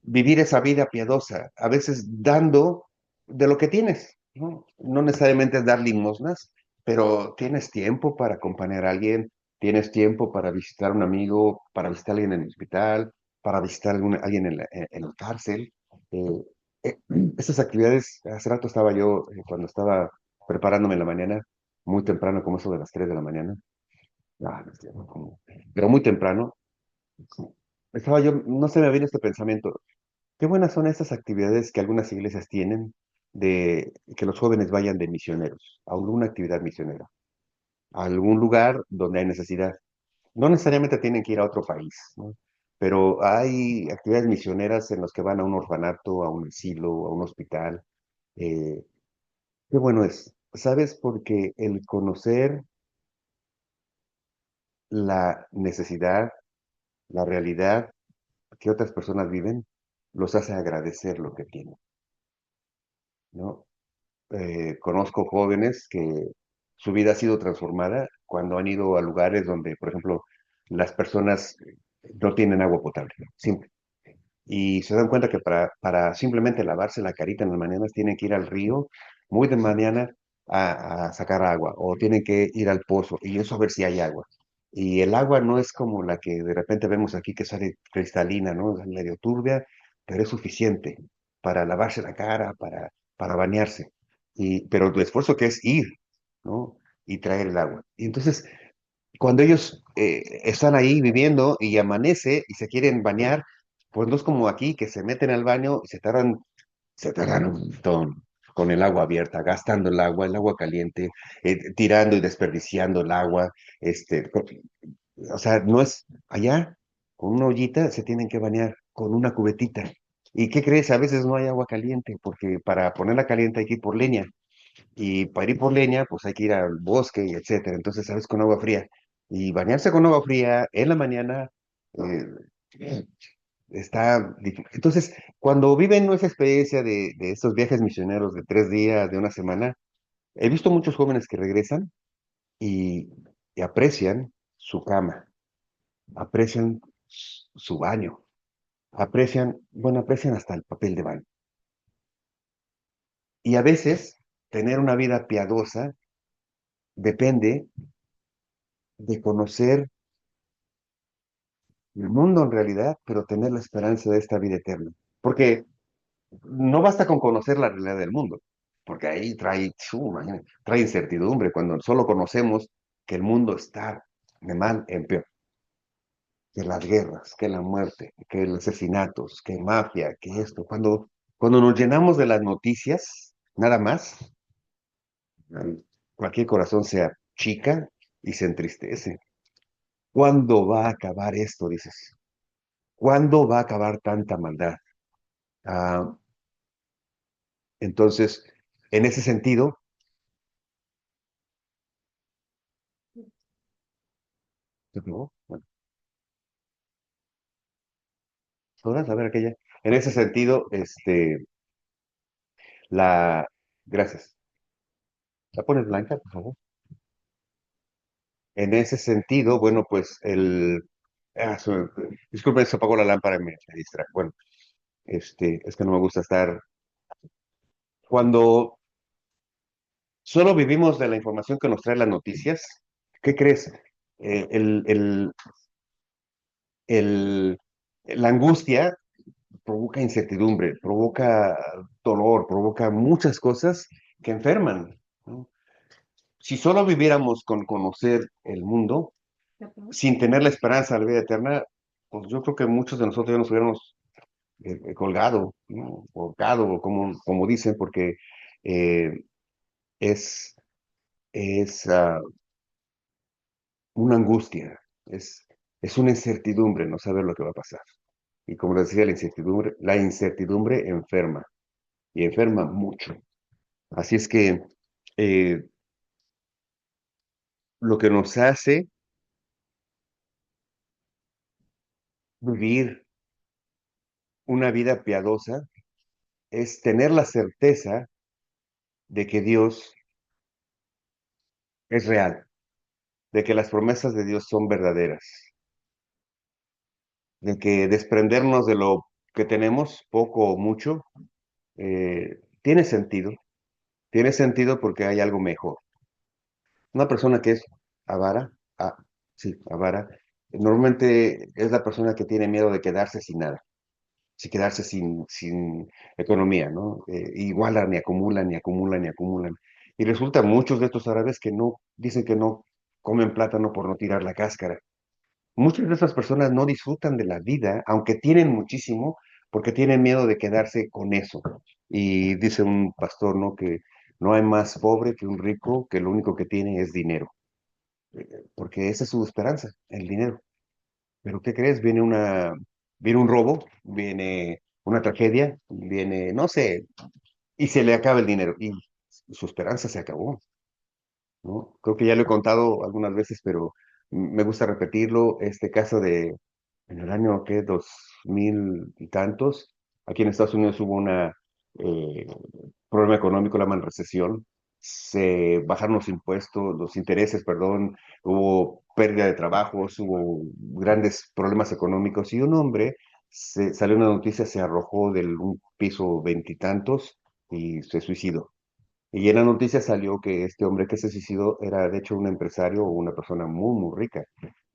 vivir esa vida piadosa, a veces dando de lo que tienes, ¿no? No necesariamente es dar limosnas, pero tienes tiempo para acompañar a alguien, tienes tiempo para visitar a un amigo, para visitar a alguien en el hospital, para visitar a alguien en la cárcel. Eh, eh, Esas actividades, hace rato estaba yo, cuando estaba preparándome en la mañana, muy temprano, como eso de las 3 de la mañana, no es cierto, pero muy temprano, estaba yo, no se me viene este pensamiento. Qué buenas son estas actividades que algunas iglesias tienen de que los jóvenes vayan de misioneros a alguna actividad misionera, a algún lugar donde hay necesidad. No necesariamente tienen que ir a otro país, ¿no? Pero hay actividades misioneras en las que van a un orfanato, a un asilo, a un hospital. Eh, Qué bueno es, ¿sabes? Porque el conocer la necesidad, la realidad que otras personas viven, los hace agradecer lo que tienen, ¿no? Conozco jóvenes que su vida ha sido transformada cuando han ido a lugares donde, por ejemplo, las personas no tienen agua potable, simple. Y se dan cuenta que para simplemente lavarse la carita en las mañanas tienen que ir al río muy de mañana a sacar agua o tienen que ir al pozo y eso a ver si hay agua. Y el agua no es como la que de repente vemos aquí que sale cristalina, ¿no? Es medio turbia, pero es suficiente para lavarse la cara, para bañarse. Pero el esfuerzo que es ir, ¿no? Y traer el agua. Y entonces, cuando ellos están ahí viviendo y amanece y se quieren bañar, pues no es como aquí que se meten al baño y se tardan un montón. con el agua abierta, gastando el agua caliente, tirando y desperdiciando el agua, o sea, no es allá, con una ollita se tienen que bañar, con una cubetita. ¿Y qué crees? A veces no hay agua caliente, porque para ponerla caliente hay que ir por leña. Y para ir por leña, pues hay que ir al bosque y etcétera. Entonces, ¿sabes? Con agua fría. Y bañarse con agua fría en la mañana está difícil. Entonces, cuando viven esa experiencia de estos viajes misioneros de 3 días, de una semana, he visto muchos jóvenes que regresan y, y aprecian su cama, aprecian su baño, aprecian, bueno, aprecian hasta el papel de baño. Y a veces, tener una vida piadosa depende de conocer el mundo en realidad, pero tener la esperanza de esta vida eterna. Porque no basta con conocer la realidad del mundo, porque ahí imagínate, trae incertidumbre cuando solo conocemos que el mundo está de mal en peor, que las guerras, que la muerte, que los asesinatos, que mafia, que esto. Cuando nos llenamos de las noticias, nada más, cualquier corazón se achica y se entristece. ¿Cuándo va a acabar esto? Dices. ¿Cuándo va a acabar tanta maldad? Ah, entonces, en ese sentido, ¿no? Bueno, ¿podrás saber aquella? En ese sentido, la, gracias. ¿La pones blanca, por favor? En ese sentido, bueno, pues disculpen, se apagó la lámpara y me distrae. Bueno, es que no me gusta estar, cuando solo vivimos de la información que nos trae las noticias, ¿qué crees? Eh, el, el, la angustia provoca incertidumbre, provoca dolor, provoca muchas cosas que enferman, ¿no? Si solo viviéramos con conocer el mundo, sin tener la esperanza de la vida eterna, pues yo creo que muchos de nosotros ya nos hubiéramos colgado, ¿no? Ahorcado, como dicen, porque eh, es, es una angustia, es una incertidumbre no saber lo que va a pasar. Y como les decía, la incertidumbre enferma, y enferma mucho. Así es que eh, lo que nos hace vivir una vida piadosa es tener la certeza de que Dios es real, de que las promesas de Dios son verdaderas, de que desprendernos de lo que tenemos, poco o mucho, tiene sentido porque hay algo mejor. Una persona que es avara, sí, avara, normalmente es la persona que tiene miedo de quedarse sin nada, si quedarse sin economía, ¿no? Igualan, ni acumulan, ni acumulan, ni acumulan. Y resulta muchos de estos árabes que no, dicen que no comen plátano por no tirar la cáscara. Muchas de esas personas no disfrutan de la vida, aunque tienen muchísimo, porque tienen miedo de quedarse con eso. Y dice un pastor, ¿no? Que no hay más pobre que un rico que lo único que tiene es dinero, porque esa es su esperanza, el dinero. Pero ¿qué crees? Viene un robo, viene una tragedia, viene, no sé, y se le acaba el dinero y su esperanza se acabó, ¿no? Creo que ya lo he contado algunas veces, pero me gusta repetirlo, este caso en el año, ¿qué? 2000 y tantos, aquí en Estados Unidos hubo eh, problema económico, la llaman recesión, se bajaron los impuestos, los intereses, perdón, hubo pérdida de trabajos, hubo grandes problemas económicos y un hombre salió una noticia, se arrojó de un piso veintitantos y se suicidó. Y en la noticia salió que este hombre que se suicidó era de hecho un empresario o una persona muy, muy rica.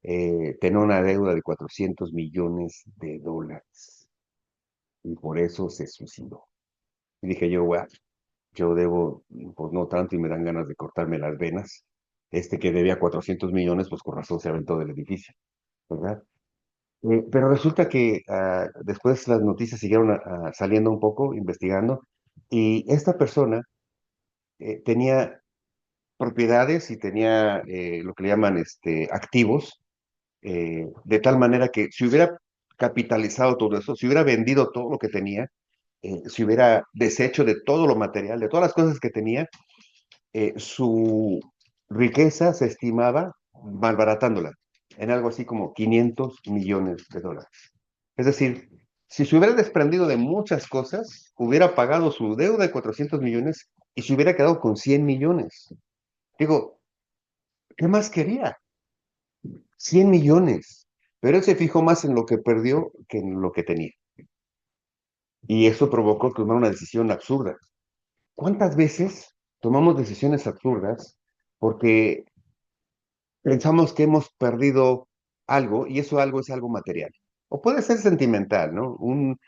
Tenía una deuda de $400 millones y por eso se suicidó. Y dije yo, "Guau, yo debo, pues no tanto y me dan ganas de cortarme las venas. Este que debía 400 millones, pues con razón se aventó del edificio, ¿verdad? Pero resulta que después las noticias siguieron saliendo un poco, investigando, y esta persona tenía propiedades y tenía lo que le llaman activos, de tal manera que si hubiera capitalizado todo eso, si hubiera vendido todo lo que tenía, si hubiera deshecho de todo lo material, de todas las cosas que tenía, su riqueza se estimaba, malbaratándola, en algo así como $500 millones. Es decir, si se hubiera desprendido de muchas cosas, hubiera pagado su deuda de 400 millones y se hubiera quedado con 100 millones. Digo, ¿qué más quería? 100 millones. Pero él se fijó más en lo que perdió que en lo que tenía. Y eso provocó tomar una decisión absurda. ¿Cuántas veces tomamos decisiones absurdas porque pensamos que hemos perdido algo y eso algo es algo material? O puede ser sentimental, ¿no? Un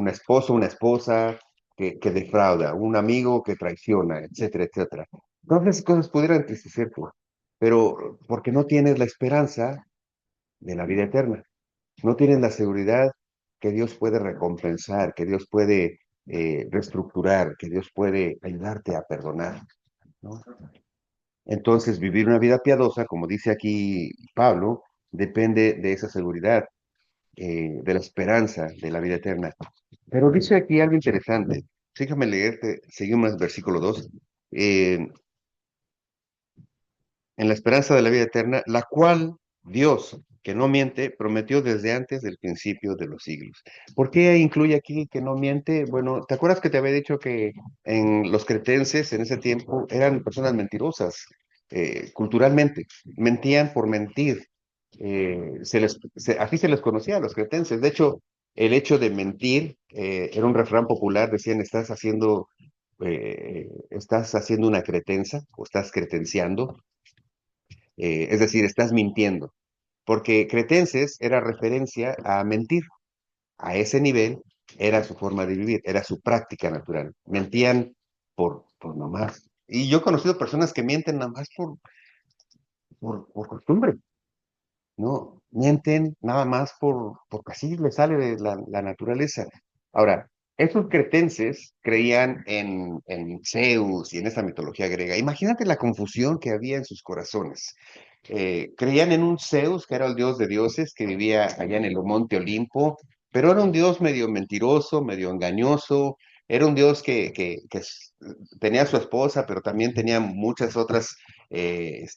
esposo, una esposa que defrauda, un amigo que traiciona, etcétera, etcétera. Todas esas cosas pudieran entristecerte, pero porque no tienes la esperanza de la vida eterna. No tienes la seguridad que Dios puede recompensar, que Dios puede reestructurar, que Dios puede ayudarte a perdonar, ¿no? Entonces, vivir una vida piadosa, como dice aquí Pablo, depende de esa seguridad, de la esperanza de la vida eterna. Pero dice aquí algo interesante. Déjame leerte, seguimos versículo 2. En la esperanza de la vida eterna, la cual Dios, que no miente, prometió desde antes del principio de los siglos. ¿Por qué incluye aquí que no miente? Bueno, ¿te acuerdas que te había dicho que en los cretenses en ese tiempo eran personas mentirosas, culturalmente? Mentían por mentir. Así se les conocía a los cretenses. De hecho, el hecho de mentir era un refrán popular, decían, estás haciendo una cretenza o estás cretenciando, es decir, estás mintiendo, porque cretenses era referencia a mentir. A ese nivel era su forma de vivir, era su práctica natural. Mentían por nomás. Y yo he conocido personas que mienten nada más por costumbre, ¿no? Mienten nada más porque así les sale de la naturaleza. Ahora, esos cretenses creían en Zeus y en esa mitología griega. Imagínate la confusión que había en sus corazones. Creían en un Zeus, que era el dios de dioses, que vivía allá en el monte Olimpo, pero era un dios medio mentiroso, medio engañoso, era un dios que tenía a su esposa, pero también tenía muchas otras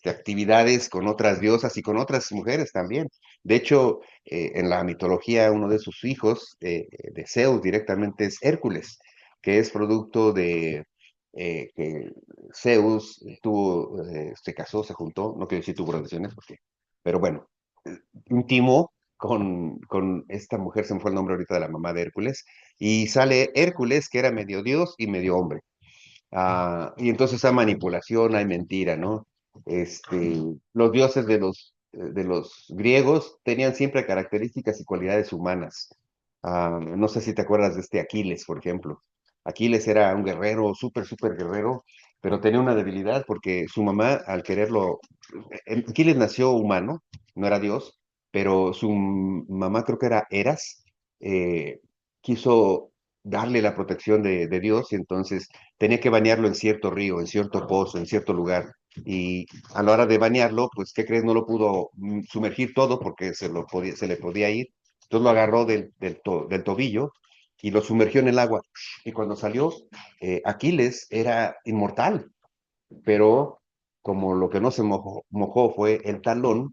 actividades con otras diosas y con otras mujeres también. De hecho, en la mitología, uno de sus hijos, de Zeus directamente, es Hércules, que es producto de que Zeus se casó, se juntó, no quiero decir tuvo relaciones, pero bueno, intimó con esta mujer, se me fue el nombre ahorita de la mamá de Hércules, y sale Hércules, que era medio dios y medio hombre. Y entonces hay manipulación, hay mentira, ¿no? Los dioses de los griegos tenían siempre características y cualidades humanas. No sé si te acuerdas de Aquiles, por ejemplo. Aquiles era un guerrero, súper, súper guerrero, pero tenía una debilidad porque su mamá, al quererlo, Aquiles nació humano, no era Dios, pero su mamá creo que era Eras, quiso darle la protección de Dios y entonces tenía que bañarlo en cierto río, en cierto pozo, en cierto lugar. Y a la hora de bañarlo, pues, ¿qué crees? No lo pudo sumergir todo porque se le podía ir. Entonces lo agarró del tobillo y lo sumergió en el agua. Y cuando salió, Aquiles era inmortal, pero como lo que no se mojó fue el talón,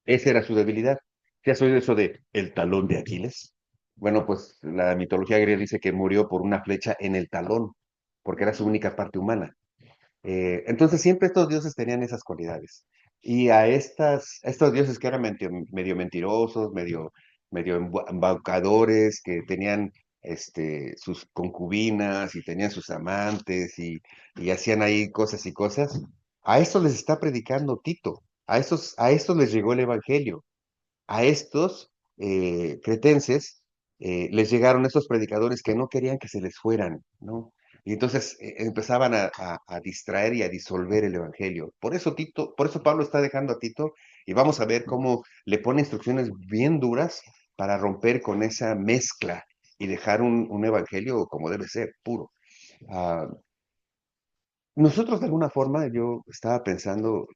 esa era su debilidad. ¿Te has oído eso de el talón de Aquiles? Bueno, pues la mitología griega dice que murió por una flecha en el talón, porque era su única parte humana. Entonces siempre estos dioses tenían esas cualidades. Y a estos dioses que eran medio mentirosos, medio embaucadores, que tenían sus concubinas y tenían sus amantes y hacían ahí cosas y cosas, a estos les está predicando Tito. A estos les llegó el Evangelio. A estos cretenses les llegaron estos predicadores que no querían que se les fueran, ¿no? Y entonces empezaban a distraer y a disolver el evangelio. Por eso Pablo está dejando a Tito y vamos a ver cómo le pone instrucciones bien duras para romper con esa mezcla y dejar un evangelio como debe ser, puro. Ah, nosotros de alguna forma, yo estaba pensando,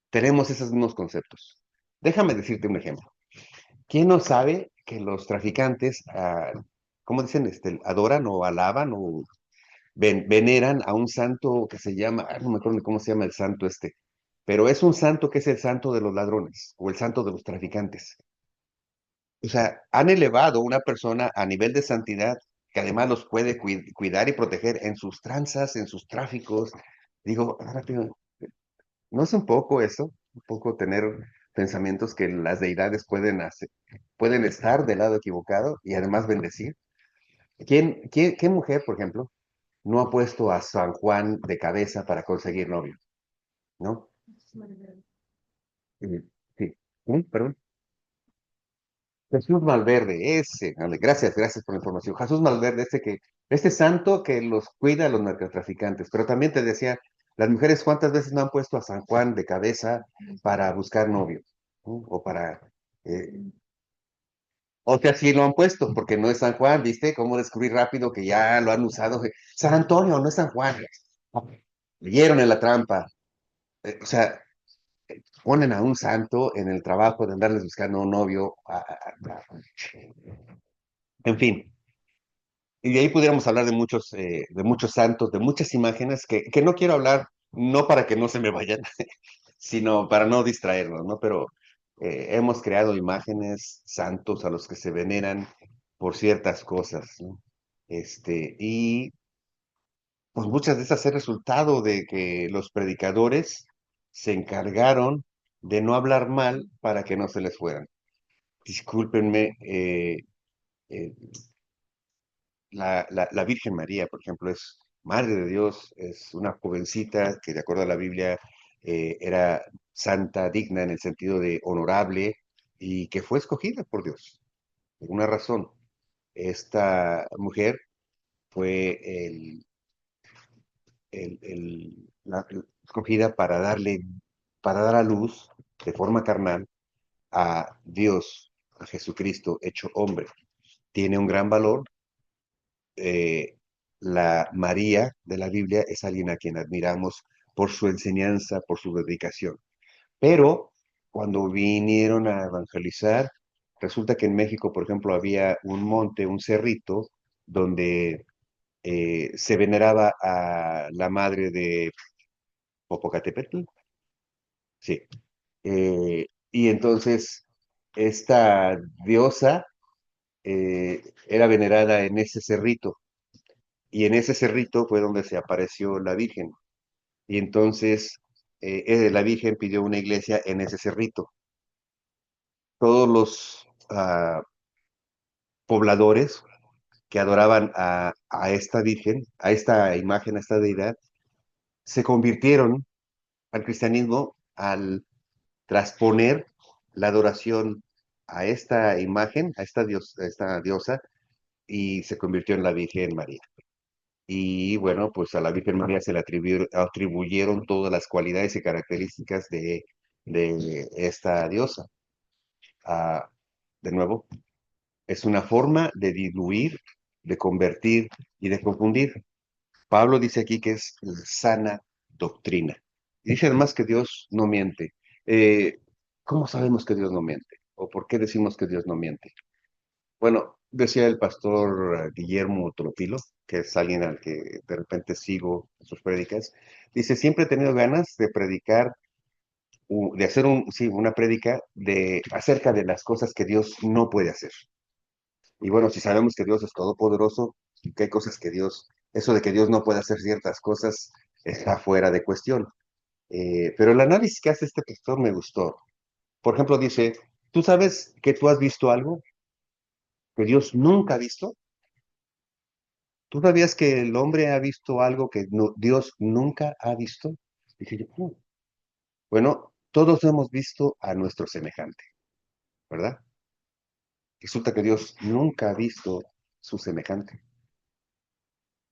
tenemos esos mismos conceptos. Déjame decirte un ejemplo. ¿Quién no sabe que los traficantes, ¿cómo dicen? Adoran o alaban o veneran a un santo que se llama, no me acuerdo ni cómo se llama el santo pero es un santo que es el santo de los ladrones o el santo de los traficantes. O sea, han elevado a una persona a nivel de santidad que además los puede cuidar y proteger en sus tranzas, en sus tráficos. Digo, rápido, ¿no es un poco eso? Un poco tener pensamientos que las deidades pueden hacer, pueden estar del lado equivocado y además bendecir. ¿Qué mujer, por ejemplo, no ha puesto a San Juan de cabeza para conseguir novio? ¿No? Mm, sí. Perdón. Jesús Malverde, ese, ándale, gracias, gracias por la información. Jesús Malverde, este santo que los cuida a los narcotraficantes, pero también te decía, las mujeres cuántas veces no han puesto a San Juan de cabeza para buscar novio, ¿no? Eh, o sea, sí lo han puesto, porque no es San Juan, ¿viste? Cómo descubrí rápido que ya lo han usado. San Antonio, no es San Juan. Leyeron en la trampa. O sea, ponen a un santo en el trabajo de andarles buscando un novio. En fin. Y de ahí pudiéramos hablar de muchos santos, de muchas imágenes que no quiero hablar, no para que no se me vayan, sino para no distraernos, ¿no? Pero hemos creado imágenes, santos a los que se veneran por ciertas cosas, ¿no? Y pues muchas de esas es resultado de que los predicadores se encargaron de no hablar mal para que no se les fueran. Discúlpenme, eh, la Virgen María, por ejemplo, es Madre de Dios, es una jovencita que de acuerdo a la Biblia era santa, digna en el sentido de honorable y que fue escogida por Dios, por una razón. Esta mujer fue escogida para dar a luz de forma carnal a Dios, a Jesucristo hecho hombre. Tiene un gran valor. La María de la Biblia es alguien a quien admiramos por su enseñanza, por su dedicación. Pero cuando vinieron a evangelizar, resulta que en México, por ejemplo, había un monte, un cerrito, donde se veneraba a la madre de Popocatépetl, sí. Y entonces esta diosa era venerada en ese cerrito, y en ese cerrito fue donde se apareció la Virgen. Y entonces la Virgen pidió una iglesia en ese cerrito. Todos los pobladores que adoraban a esta Virgen, a esta imagen, a esta deidad, se convirtieron al cristianismo al trasponer la adoración a esta imagen, a esta diosa, y se convirtió en la Virgen María. Y bueno, pues a la Virgen María se le atribuyeron todas las cualidades y características de esta diosa. Ah, de nuevo, es una forma de diluir, de convertir y de confundir. Pablo dice aquí que es la sana doctrina. Y dice además que Dios no miente. Eh, ¿Cómo sabemos que Dios no miente? ¿O por qué decimos que Dios no miente? Bueno, decía el pastor Guillermo Tropilo, que es alguien al que de repente sigo en sus prédicas, dice, siempre he tenido ganas de predicar, de hacer sí, una prédica acerca de las cosas que Dios no puede hacer. Y bueno, si sabemos que Dios es todopoderoso, que hay cosas que eso de que Dios no puede hacer ciertas cosas está fuera de cuestión. Pero el análisis que hace este pastor me gustó. Por ejemplo, dice, ¿tú sabes que tú has visto algo que Dios nunca ha visto? ¿Tú sabías que el hombre ha visto algo que Dios nunca ha visto? Dije yo, bueno, todos hemos visto a nuestro semejante, ¿verdad? Resulta que Dios nunca ha visto su semejante,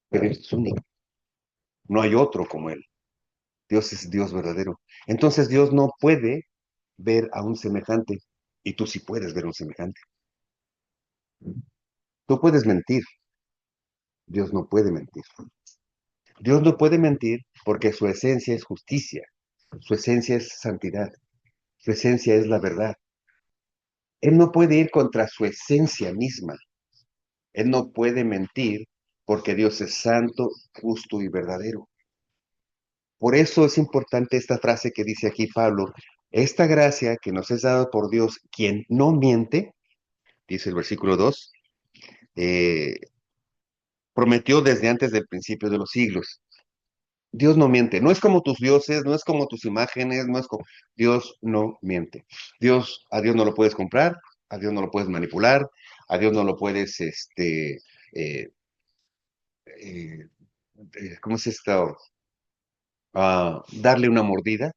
pero es único. No hay otro como Él. Dios es Dios verdadero. Entonces Dios no puede ver a un semejante y tú sí puedes ver a un semejante. Tú puedes mentir, Dios no puede mentir. Dios no puede mentir porque su esencia es justicia, su esencia es santidad, su esencia es la verdad. Él no puede ir contra su esencia misma. Él no puede mentir porque Dios es santo, justo y verdadero. Por eso es importante esta frase que dice aquí Pablo, esta gracia que nos es dada por Dios, quien no miente, dice el versículo 2, eh, prometió desde antes del principio de los siglos. Dios no miente, no es como tus dioses, no es como tus imágenes, no es como... Dios no miente. A Dios no lo puedes comprar, a Dios no lo puedes manipular, a Dios no lo puedes, eh, eh, ¿cómo es esto? Darle una mordida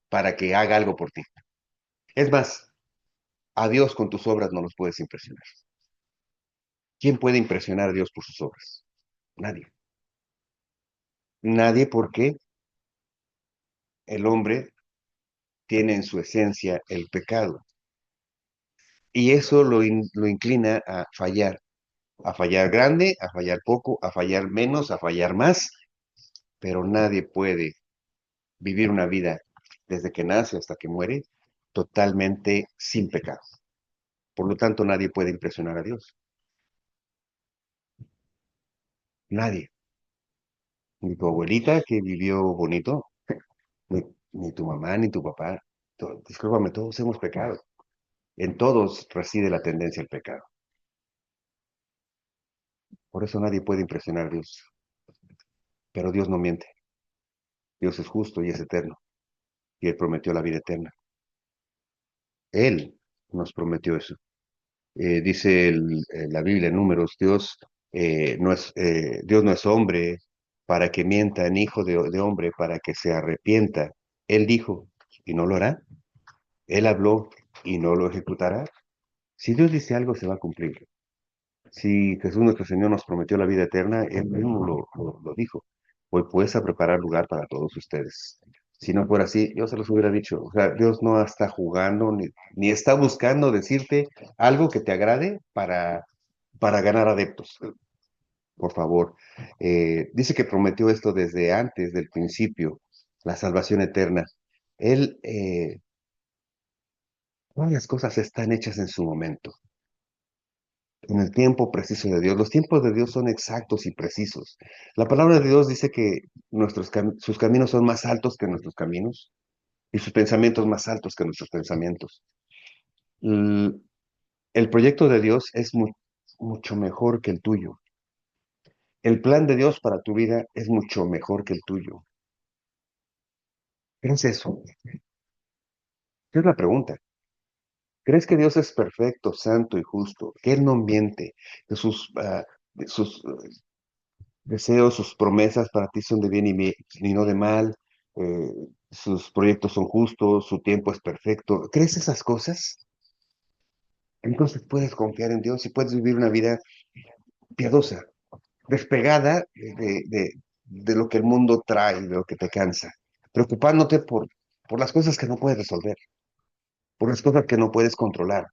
para que haga algo por ti. Es más, a Dios con tus obras no los puedes impresionar. ¿Quién puede impresionar a Dios por sus obras? Nadie. Nadie porque el hombre tiene en su esencia el pecado. Y eso lo inclina a fallar grande, a fallar poco, a fallar menos, a fallar más, pero nadie puede vivir una vida desde que nace hasta que muere totalmente sin pecado. Por lo tanto, nadie puede impresionar a Dios. Nadie. Ni tu abuelita que vivió bonito, ni, ni tu mamá, ni tu papá. Discúlpame, todos hemos pecado. En todos reside la tendencia al pecado. Por eso nadie puede impresionar a Dios. Pero Dios no miente. Dios es justo y es eterno. Y Él prometió la vida eterna. Él nos prometió eso. Dice la Biblia en Números, Dios no es hombre para que mienta, ni hijo de hombre para que se arrepienta. Él dijo, y no lo hará. Él habló y no lo ejecutará. Si Dios dice algo, se va a cumplir. Si Jesús nuestro Señor nos prometió la vida eterna, Él mismo lo dijo. Voy pues a preparar lugar para todos ustedes. Si no fuera así, yo se los hubiera dicho. O sea, Dios no está jugando ni está buscando decirte algo que te agrade para ganar adeptos. Por favor. Dice que prometió esto desde antes del principio, la salvación eterna. Él, todas las cosas están hechas en su momento, en el tiempo preciso de Dios. Los tiempos de Dios son exactos y precisos. La palabra de Dios dice que sus caminos son más altos que nuestros caminos y sus pensamientos más altos que nuestros pensamientos. L- el proyecto de Dios es mucho mejor que el tuyo. El plan de Dios para tu vida es mucho mejor que el tuyo. ¿Crees eso? ¿Qué es la pregunta? ¿Crees que Dios es perfecto, santo y justo? Que Él no miente, que sus deseos, sus promesas para ti son de bien y no de mal, eh, sus proyectos son justos, su tiempo es perfecto. ¿Crees esas cosas? Entonces puedes confiar en Dios y puedes vivir una vida piadosa, despegada de lo que el mundo trae, de lo que te cansa, preocupándote por las cosas que no puedes resolver, por las cosas que no puedes controlar,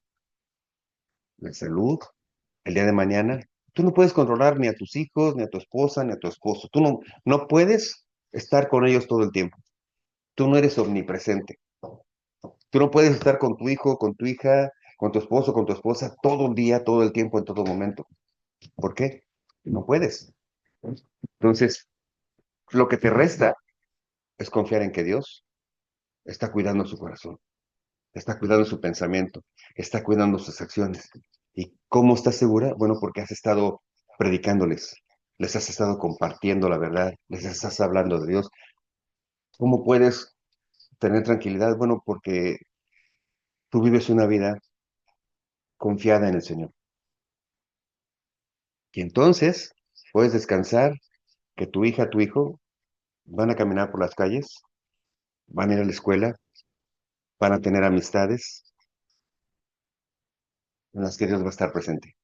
la salud, el día de mañana. Tú no puedes controlar ni a tus hijos, ni a tu esposa, ni a tu esposo. Tú no puedes estar con ellos todo el tiempo. Tú no eres omnipresente. Tú no puedes estar con tu hijo, con tu hija, con tu esposo, con tu esposa todo el día, todo el tiempo, en todo momento. ¿Por qué? No puedes. Entonces, lo que te resta es confiar en que Dios está cuidando su corazón, está cuidando su pensamiento, está cuidando sus acciones. ¿Y cómo estás segura? Bueno, porque has estado predicándoles, les has estado compartiendo la verdad, les estás hablando de Dios. ¿Cómo puedes tener tranquilidad? Bueno, porque tú vives una vida confiada en el Señor. Y entonces puedes descansar que tu hija, tu hijo van a caminar por las calles, van a ir a la escuela, van a tener amistades en las que Dios va a estar presente.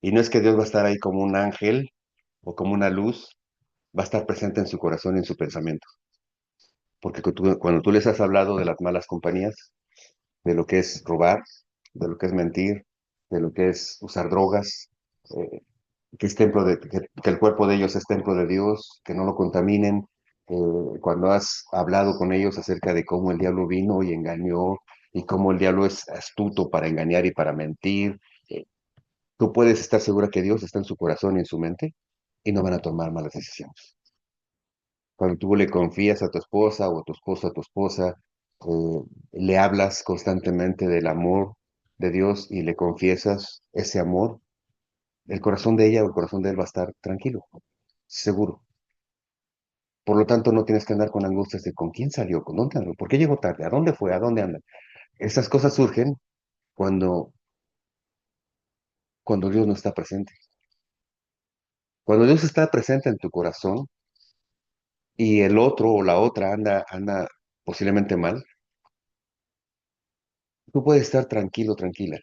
Y no es que Dios va a estar ahí como un ángel o como una luz, va a estar presente en su corazón y en su pensamiento. Porque cuando tú les has hablado de las malas compañías, de lo que es robar, de lo que es mentir, de lo que es usar drogas, que el cuerpo de ellos es templo de Dios, que no lo contaminen, cuando has hablado con ellos acerca de cómo el diablo vino y engañó y cómo el diablo es astuto para engañar y para mentir, eh, tú puedes estar segura que Dios está en su corazón y en su mente y no van a tomar malas decisiones. Cuando tú le confías a tu esposa o a tu esposo a tu esposa, le hablas constantemente del amor de Dios y le confiesas ese amor, el corazón de ella o el corazón de él va a estar tranquilo, seguro. Por lo tanto, no tienes que andar con angustias de con quién salió, con dónde andó, por qué llegó tarde, a dónde fue, a dónde anda. Esas cosas surgen cuando, cuando Dios no está presente. Cuando Dios está presente en tu corazón y el otro o la otra anda posiblemente mal, tú puedes estar tranquilo, tranquila,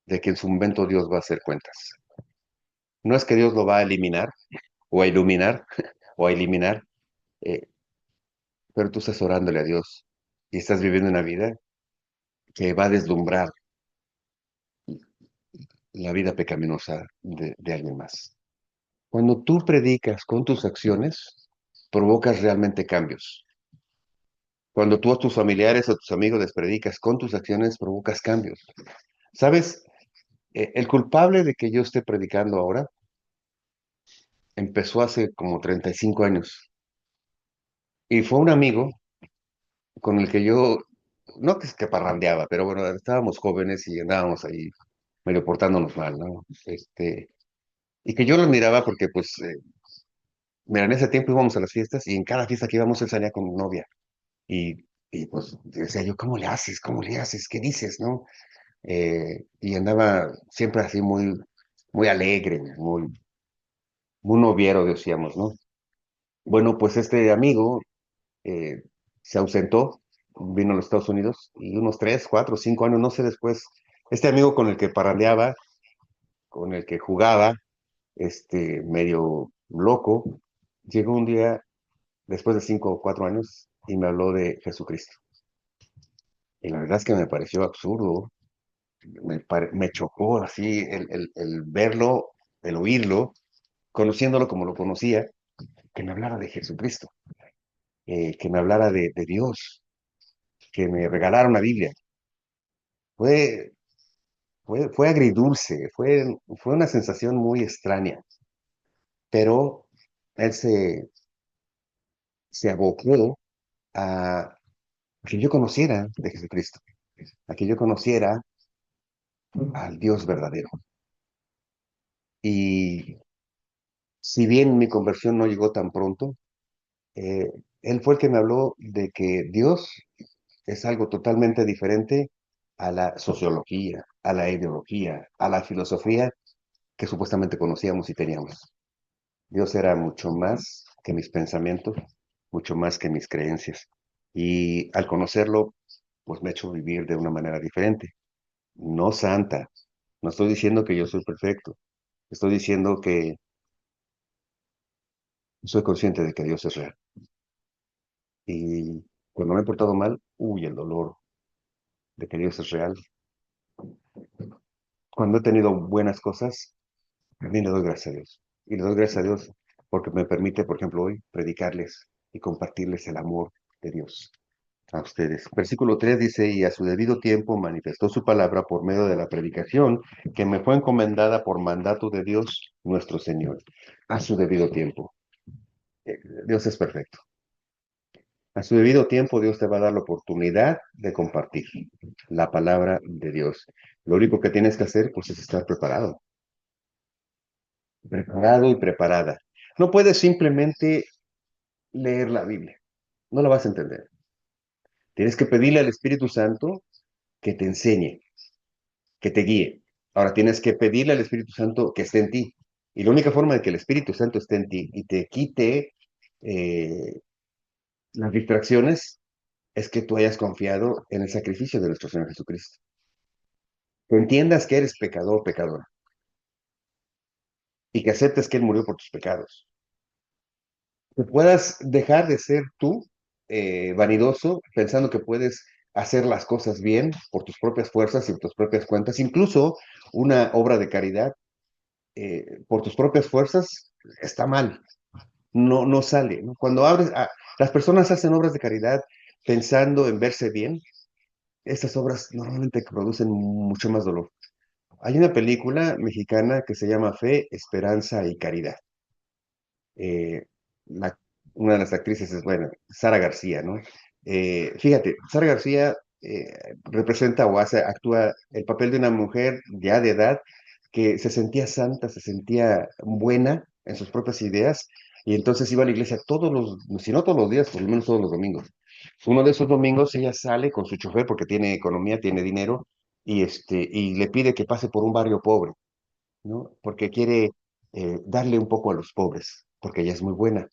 de que en su momento Dios va a hacer cuentas. No es que Dios lo va a eliminar o a iluminar o a eliminar, eh, pero tú estás orándole a Dios y estás viviendo una vida que va a deslumbrar la vida pecaminosa de alguien más. Cuando tú predicas con tus acciones, provocas realmente cambios. Cuando tú a tus familiares o a tus amigos les predicas con tus acciones, provocas cambios. ¿Sabes? El culpable de que yo esté predicando ahora empezó hace como 35 años y fue un amigo con el que yo, no que parrandeaba, pero bueno, estábamos jóvenes y andábamos ahí medio portándonos mal, ¿no? Y que yo lo admiraba porque, pues, mira, en ese tiempo íbamos a las fiestas y en cada fiesta que íbamos él salía con novia. Y pues decía yo, ¿cómo le haces? ¿Cómo le haces? ¿Qué dices? ¿No? Y andaba siempre así muy, muy alegre, muy noviero, decíamos, ¿no? Bueno, pues este amigo eh, se ausentó, vino a los Estados Unidos y unos 3, 4, 5 años, no sé después, este amigo con el que parrandeaba, con el que jugaba, medio loco, llegó un día después de 5 o 4 años y me habló de Jesucristo. Y la verdad es que me pareció absurdo, me chocó así el verlo, el oírlo, conociéndolo como lo conocía, que me hablara de Jesucristo, que me hablara de Dios, que me regalara una Biblia. Fue, fue agridulce, fue una sensación muy extraña, pero él se abocó a que yo conociera de Jesucristo, a que yo conociera al Dios verdadero. Y si bien mi conversión no llegó tan pronto, eh, él fue el que me habló de que Dios es algo totalmente diferente a la sociología, a la ideología, a la filosofía que supuestamente conocíamos y teníamos. Dios era mucho más que mis pensamientos, mucho más que mis creencias. Y al conocerlo, pues me ha hecho vivir de una manera diferente, no santa. No estoy diciendo que yo soy perfecto, estoy diciendo que soy consciente de que Dios es real. Y cuando me he portado mal, uy, el dolor de que Dios es real. Cuando he tenido buenas cosas, también le doy gracias a Dios. Y le doy gracias a Dios porque me permite, por ejemplo, hoy predicarles y compartirles el amor de Dios a ustedes. Versículo 3 dice, y a su debido tiempo manifestó su palabra por medio de la predicación que me fue encomendada por mandato de Dios nuestro Señor. A su debido tiempo. Eh, Dios es perfecto. A su debido tiempo Dios te va a dar la oportunidad de compartir la palabra de Dios. Lo único que tienes que hacer, pues, es estar preparado y preparada. No puedes simplemente leer la Biblia, no la vas a entender. Tienes que pedirle al Espíritu Santo que te enseñe, que te guíe. Ahora tienes que pedirle al Espíritu Santo que esté en ti. Y la única forma de que el Espíritu Santo esté en ti y te quite eh, las distracciones es que tú hayas confiado en el sacrificio de nuestro Señor Jesucristo. Que entiendas que eres pecador, pecadora, y que aceptes que Él murió por tus pecados. Que puedas dejar de ser tú vanidoso, pensando que puedes hacer las cosas bien por tus propias fuerzas y por tus propias cuentas, incluso una obra de caridad por tus propias fuerzas está mal, no, no sale, ¿no? Cuando abres, Las personas hacen obras de caridad pensando en verse bien. Estas obras normalmente producen mucho más dolor. Hay una película mexicana que se llama Fe, Esperanza y Caridad. eh, la- una de las actrices es, bueno, Sara García, ¿no? Fíjate, Sara García representa o hace, actúa el papel de una mujer ya de edad que se sentía santa, se sentía buena en sus propias ideas y entonces iba a la iglesia todos los, si no todos los días, por lo menos todos los domingos. Uno de esos domingos ella sale con su chofer porque tiene economía, tiene dinero y le pide que pase por un barrio pobre, ¿no? Porque quiere darle un poco a los pobres, porque ella es muy buena.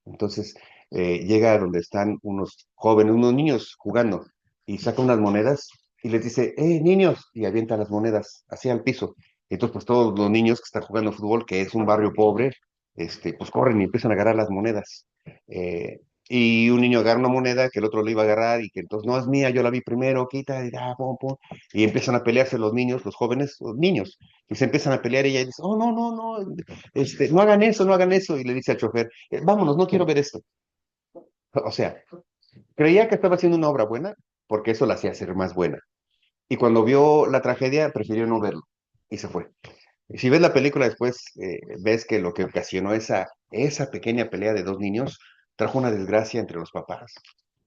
Entonces llega a donde están unos jóvenes, unos niños jugando, y saca unas monedas y les dice, niños, y avienta las monedas hacia el piso. Entonces, pues todos los niños que están jugando fútbol, que es un barrio pobre, pues corren y empiezan a agarrar las monedas. Eh, y un niño agarra una moneda que el otro le iba a agarrar y que entonces no es mía, yo la vi primero, quita, y, pum, pum, y empiezan a pelearse los niños, los jóvenes, los niños y se empiezan a pelear y ella dice, oh, no, no, no, no hagan eso, no hagan eso. Y le dice al chofer, vámonos, no quiero ver esto. O sea, creía que estaba haciendo una obra buena porque eso la hacía ser más buena. Y cuando vio la tragedia, prefirió no verlo y se fue. Y si ves la película después, ves que lo que ocasionó esa pequeña pelea de dos niños trajo una desgracia entre los papás.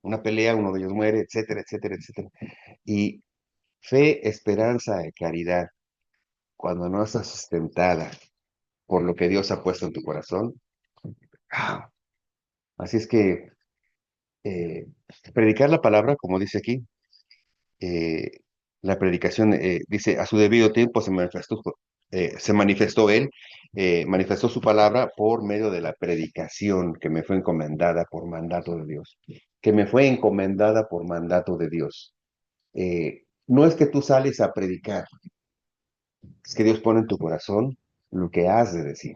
Una pelea, uno de ellos muere, etcétera, etcétera, etcétera. Y fe, esperanza y caridad, cuando no está sustentada por lo que Dios ha puesto en tu corazón. Ah, así es que eh, predicar la palabra, como dice aquí, eh, la predicación dice, a su debido tiempo se manifestó Él, manifestó su palabra por medio de la predicación que me fue encomendada por mandato de Dios, que me fue encomendada por mandato de Dios. No es que tú sales a predicar, es que Dios pone en tu corazón lo que has de decir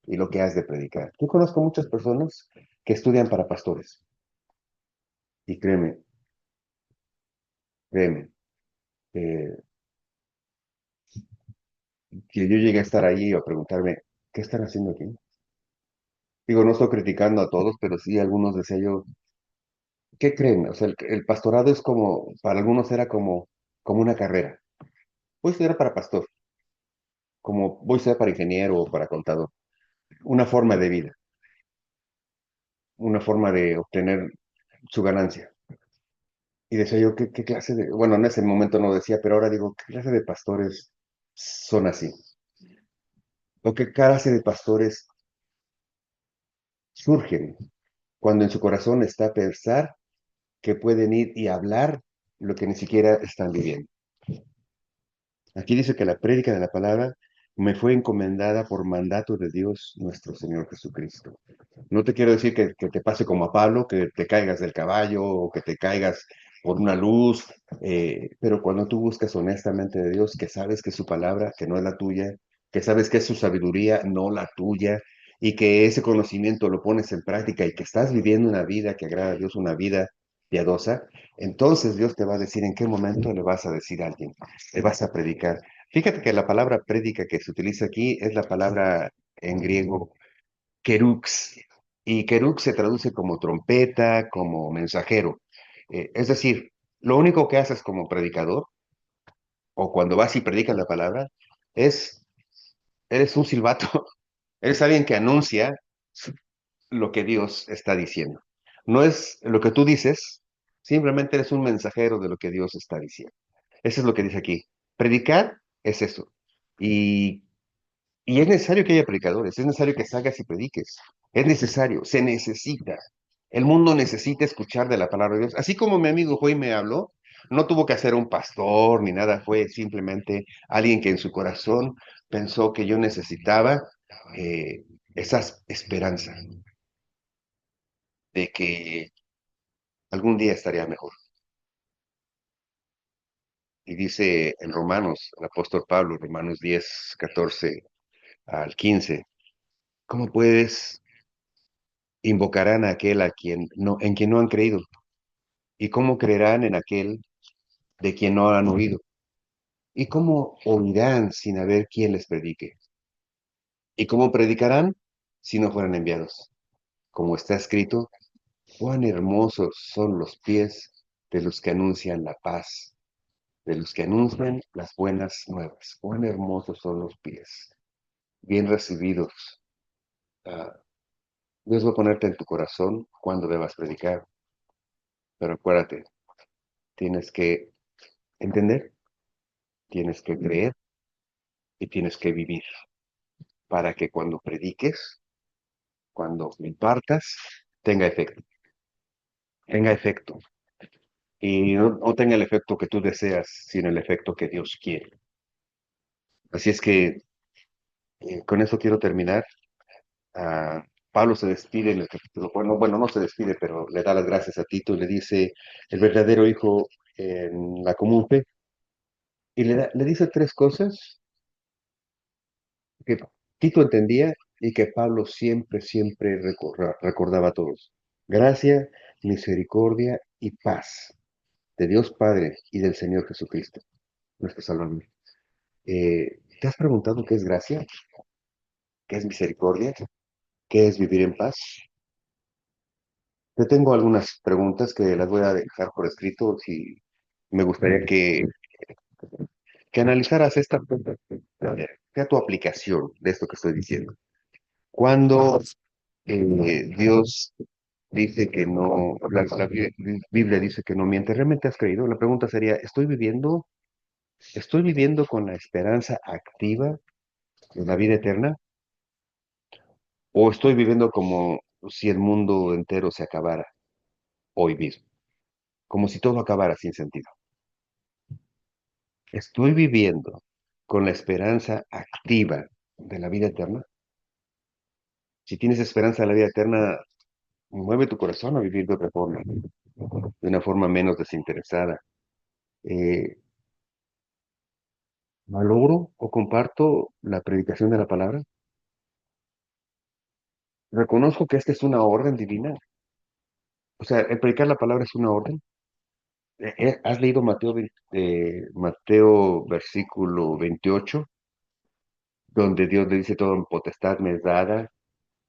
y lo que has de predicar. Yo conozco muchas personas que estudian para pastores y créeme, eh, que yo llegué a estar ahí o a preguntarme, ¿qué están haciendo aquí? Digo, no estoy criticando a todos, pero sí algunos decía yo, ¿qué creen? O sea, el pastorado es como, para algunos era como una carrera. Voy a estudiar para pastor, como voy a estudiar para ingeniero o para contador. Una forma de vida, una forma de obtener su ganancia. Y decía yo, ¿qué clase de, bueno, en ese momento no decía, pero ahora digo, ¿qué clase de pastores son así? ¿O qué clase de pastores surgen cuando en su corazón está pensar que pueden ir y hablar lo que ni siquiera están viviendo? Aquí dice que la prédica de la palabra me fue encomendada por mandato de Dios nuestro Señor Jesucristo. No te quiero decir que te pase como a Pablo, que te caigas del caballo o que te caigas por una luz, pero cuando tú buscas honestamente de Dios, que sabes que es su palabra, que no es la tuya, que sabes que es su sabiduría, no la tuya, y que ese conocimiento lo pones en práctica y que estás viviendo una vida que agrada a Dios, una vida piadosa, entonces Dios te va a decir en qué momento le vas a decir a alguien, le vas a predicar. Fíjate que la palabra prédica que se utiliza aquí es la palabra en griego kerux. Y kerux se traduce como trompeta, como mensajero. Es decir, lo único que haces como predicador, o cuando vas y predicas la palabra, es, eres un silbato, eres alguien que anuncia lo que Dios está diciendo. No es lo que tú dices, simplemente eres un mensajero de lo que Dios está diciendo. Eso es lo que dice aquí. Predicar es eso. Y Y es necesario que haya predicadores, es necesario que salgas y prediques, es necesario, se necesita. El mundo necesita escuchar de la palabra de Dios. Así como mi amigo hoy me habló, no tuvo que ser un pastor ni nada, fue simplemente alguien que en su corazón pensó que yo necesitaba esa esperanza de que algún día estaría mejor. Y dice en Romanos, el apóstol Pablo, Romanos 10, 14 al 15, ¿cómo puedes invocarán a aquel en quien no han creído? ¿Y cómo creerán en aquel de quien no han oído? ¿Y cómo oirán sin haber quien les predique? ¿Y cómo predicarán si no fueran enviados? Como está escrito, Cuán hermosos son los pies de los que anuncian la paz, de los que anuncian las buenas nuevas. Cuán hermosos son los pies, bien recibidos. Ah, Dios va a ponerte en tu corazón cuando debas predicar, pero acuérdate, tienes que entender, tienes que creer y tienes que vivir para que cuando prediques, cuando impartas, tenga efecto, tenga efecto. Y no tenga el efecto que tú deseas, sino el efecto que Dios quiere. Así es que con eso quiero terminar. Ah, Pablo se despide en el capítulo, bueno, no se despide, pero le da las gracias a Tito y le dice el verdadero hijo en la común fe. Y le dice tres cosas que Tito entendía y que Pablo siempre, siempre recordaba a todos. Gracia, misericordia y paz de Dios Padre y del Señor Jesucristo, nuestro Salvador. ¿Te has preguntado qué es gracia? ¿Qué es misericordia? ¿Qué es vivir en paz? Yo tengo algunas preguntas que las voy a dejar por escrito y me gustaría que analizaras esta, sea tu aplicación de esto que estoy diciendo. Cuando Dios dice que no, Biblia dice que no miente, ¿realmente has creído? La pregunta sería, estoy viviendo con la esperanza activa de la vida eterna o estoy viviendo como si el mundo entero se acabara hoy mismo, como si todo acabara sin sentido? Estoy viviendo con la esperanza activa de la vida eterna. Si tienes esperanza de la vida eterna, mueve tu corazón a vivir de otra forma, de una forma menos desinteresada. Eh, Valoro o comparto la predicación de la palabra. Reconozco que esta es una orden divina. O sea, el predicar la palabra es una orden. ¿Has leído Mateo versículo 28, donde Dios le dice, toda potestad me es dada,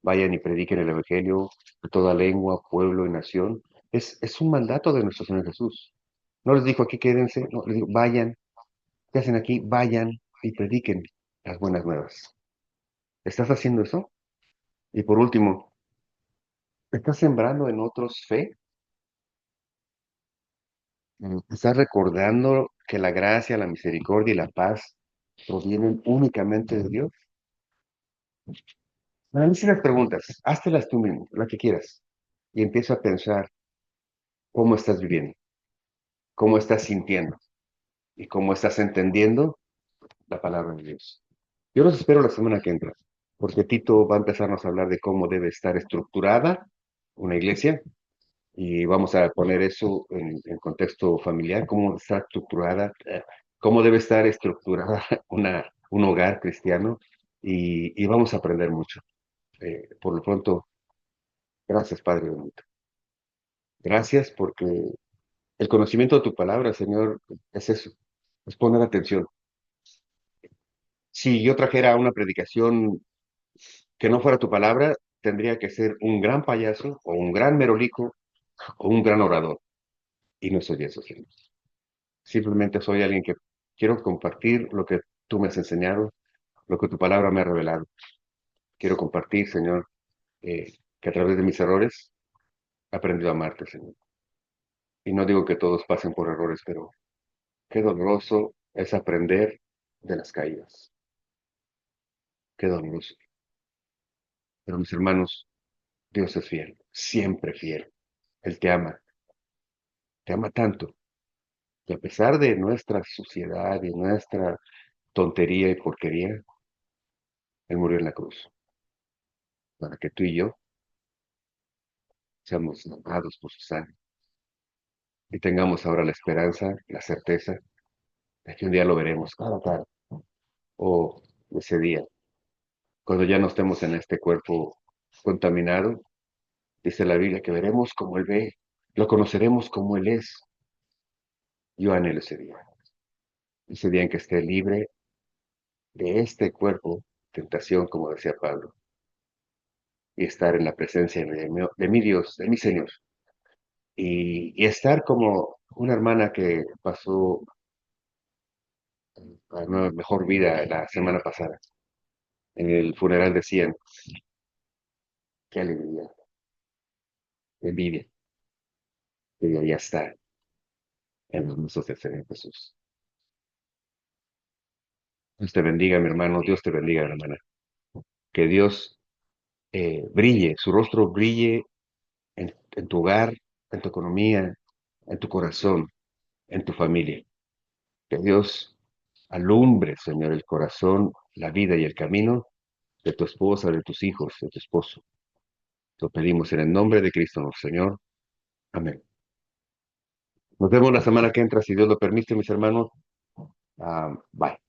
vayan y prediquen el Evangelio a toda lengua, pueblo y nación? Es un mandato de nuestro Señor Jesús. No les dijo aquí quédense, no, les dijo vayan, ¿qué hacen aquí? Vayan y prediquen las buenas nuevas. ¿Estás haciendo eso? Y por último, ¿estás sembrando en otros fe? ¿Estás recordando que la gracia, la misericordia y la paz provienen únicamente de Dios? Analiza las preguntas, háztelas tú mismo, la que quieras, y empieza a pensar cómo estás viviendo, cómo estás sintiendo y cómo estás entendiendo la palabra de Dios. Yo los espero la semana que entra, porque Tito va a empezarnos a hablar de cómo debe estar estructurada una iglesia y vamos a poner eso en contexto familiar, cómo está estructurada, cómo debe estar estructurada un hogar cristiano y vamos a aprender mucho. Por lo pronto, gracias, Padre bonito. Gracias porque el conocimiento de tu palabra, Señor, es eso, es poner atención. Si yo trajera una predicación que no fuera tu palabra, tendría que ser un gran payaso o un gran merolico o un gran orador. Y no soy eso, Señor. Simplemente soy alguien que quiero compartir lo que tú me has enseñado, lo que tu palabra me ha revelado. Quiero compartir, Señor, que a través de mis errores he aprendido a amarte, Señor. Y no digo que todos pasen por errores, pero qué doloroso es aprender de las caídas. Qué doloroso. Pero mis hermanos, Dios es fiel, siempre fiel. Él te ama tanto. Y a pesar de nuestra suciedad y nuestra tontería y porquería, Él murió en la cruz para que tú y yo seamos lavados por su sangre y tengamos ahora la esperanza, la certeza de que un día lo veremos cara a cara. O ese día, cuando ya no estemos en este cuerpo contaminado, dice la Biblia que veremos como Él ve, lo conoceremos como Él es. Yo anhelo ese día en que esté libre de este cuerpo, tentación, como decía Pablo, y estar en la presencia de mi Dios, de mi Señor. y estar como una hermana que pasó a una mejor vida la semana pasada, en el funeral de 100. Qué alegría, qué envidia, que ya está en los brazos del Señor Jesús. Dios te bendiga, mi hermano, Dios te bendiga, mi hermana. Que Dios brille, su rostro brille en tu hogar, en tu economía, en tu corazón, en tu familia. Que Dios alumbre, Señor, el corazón, la vida y el camino de tu esposa, de tus hijos, de tu esposo. Lo pedimos en el nombre de Cristo, nuestro Señor. Amén. Nos vemos la semana que entra, si Dios lo permite, mis hermanos. Bye.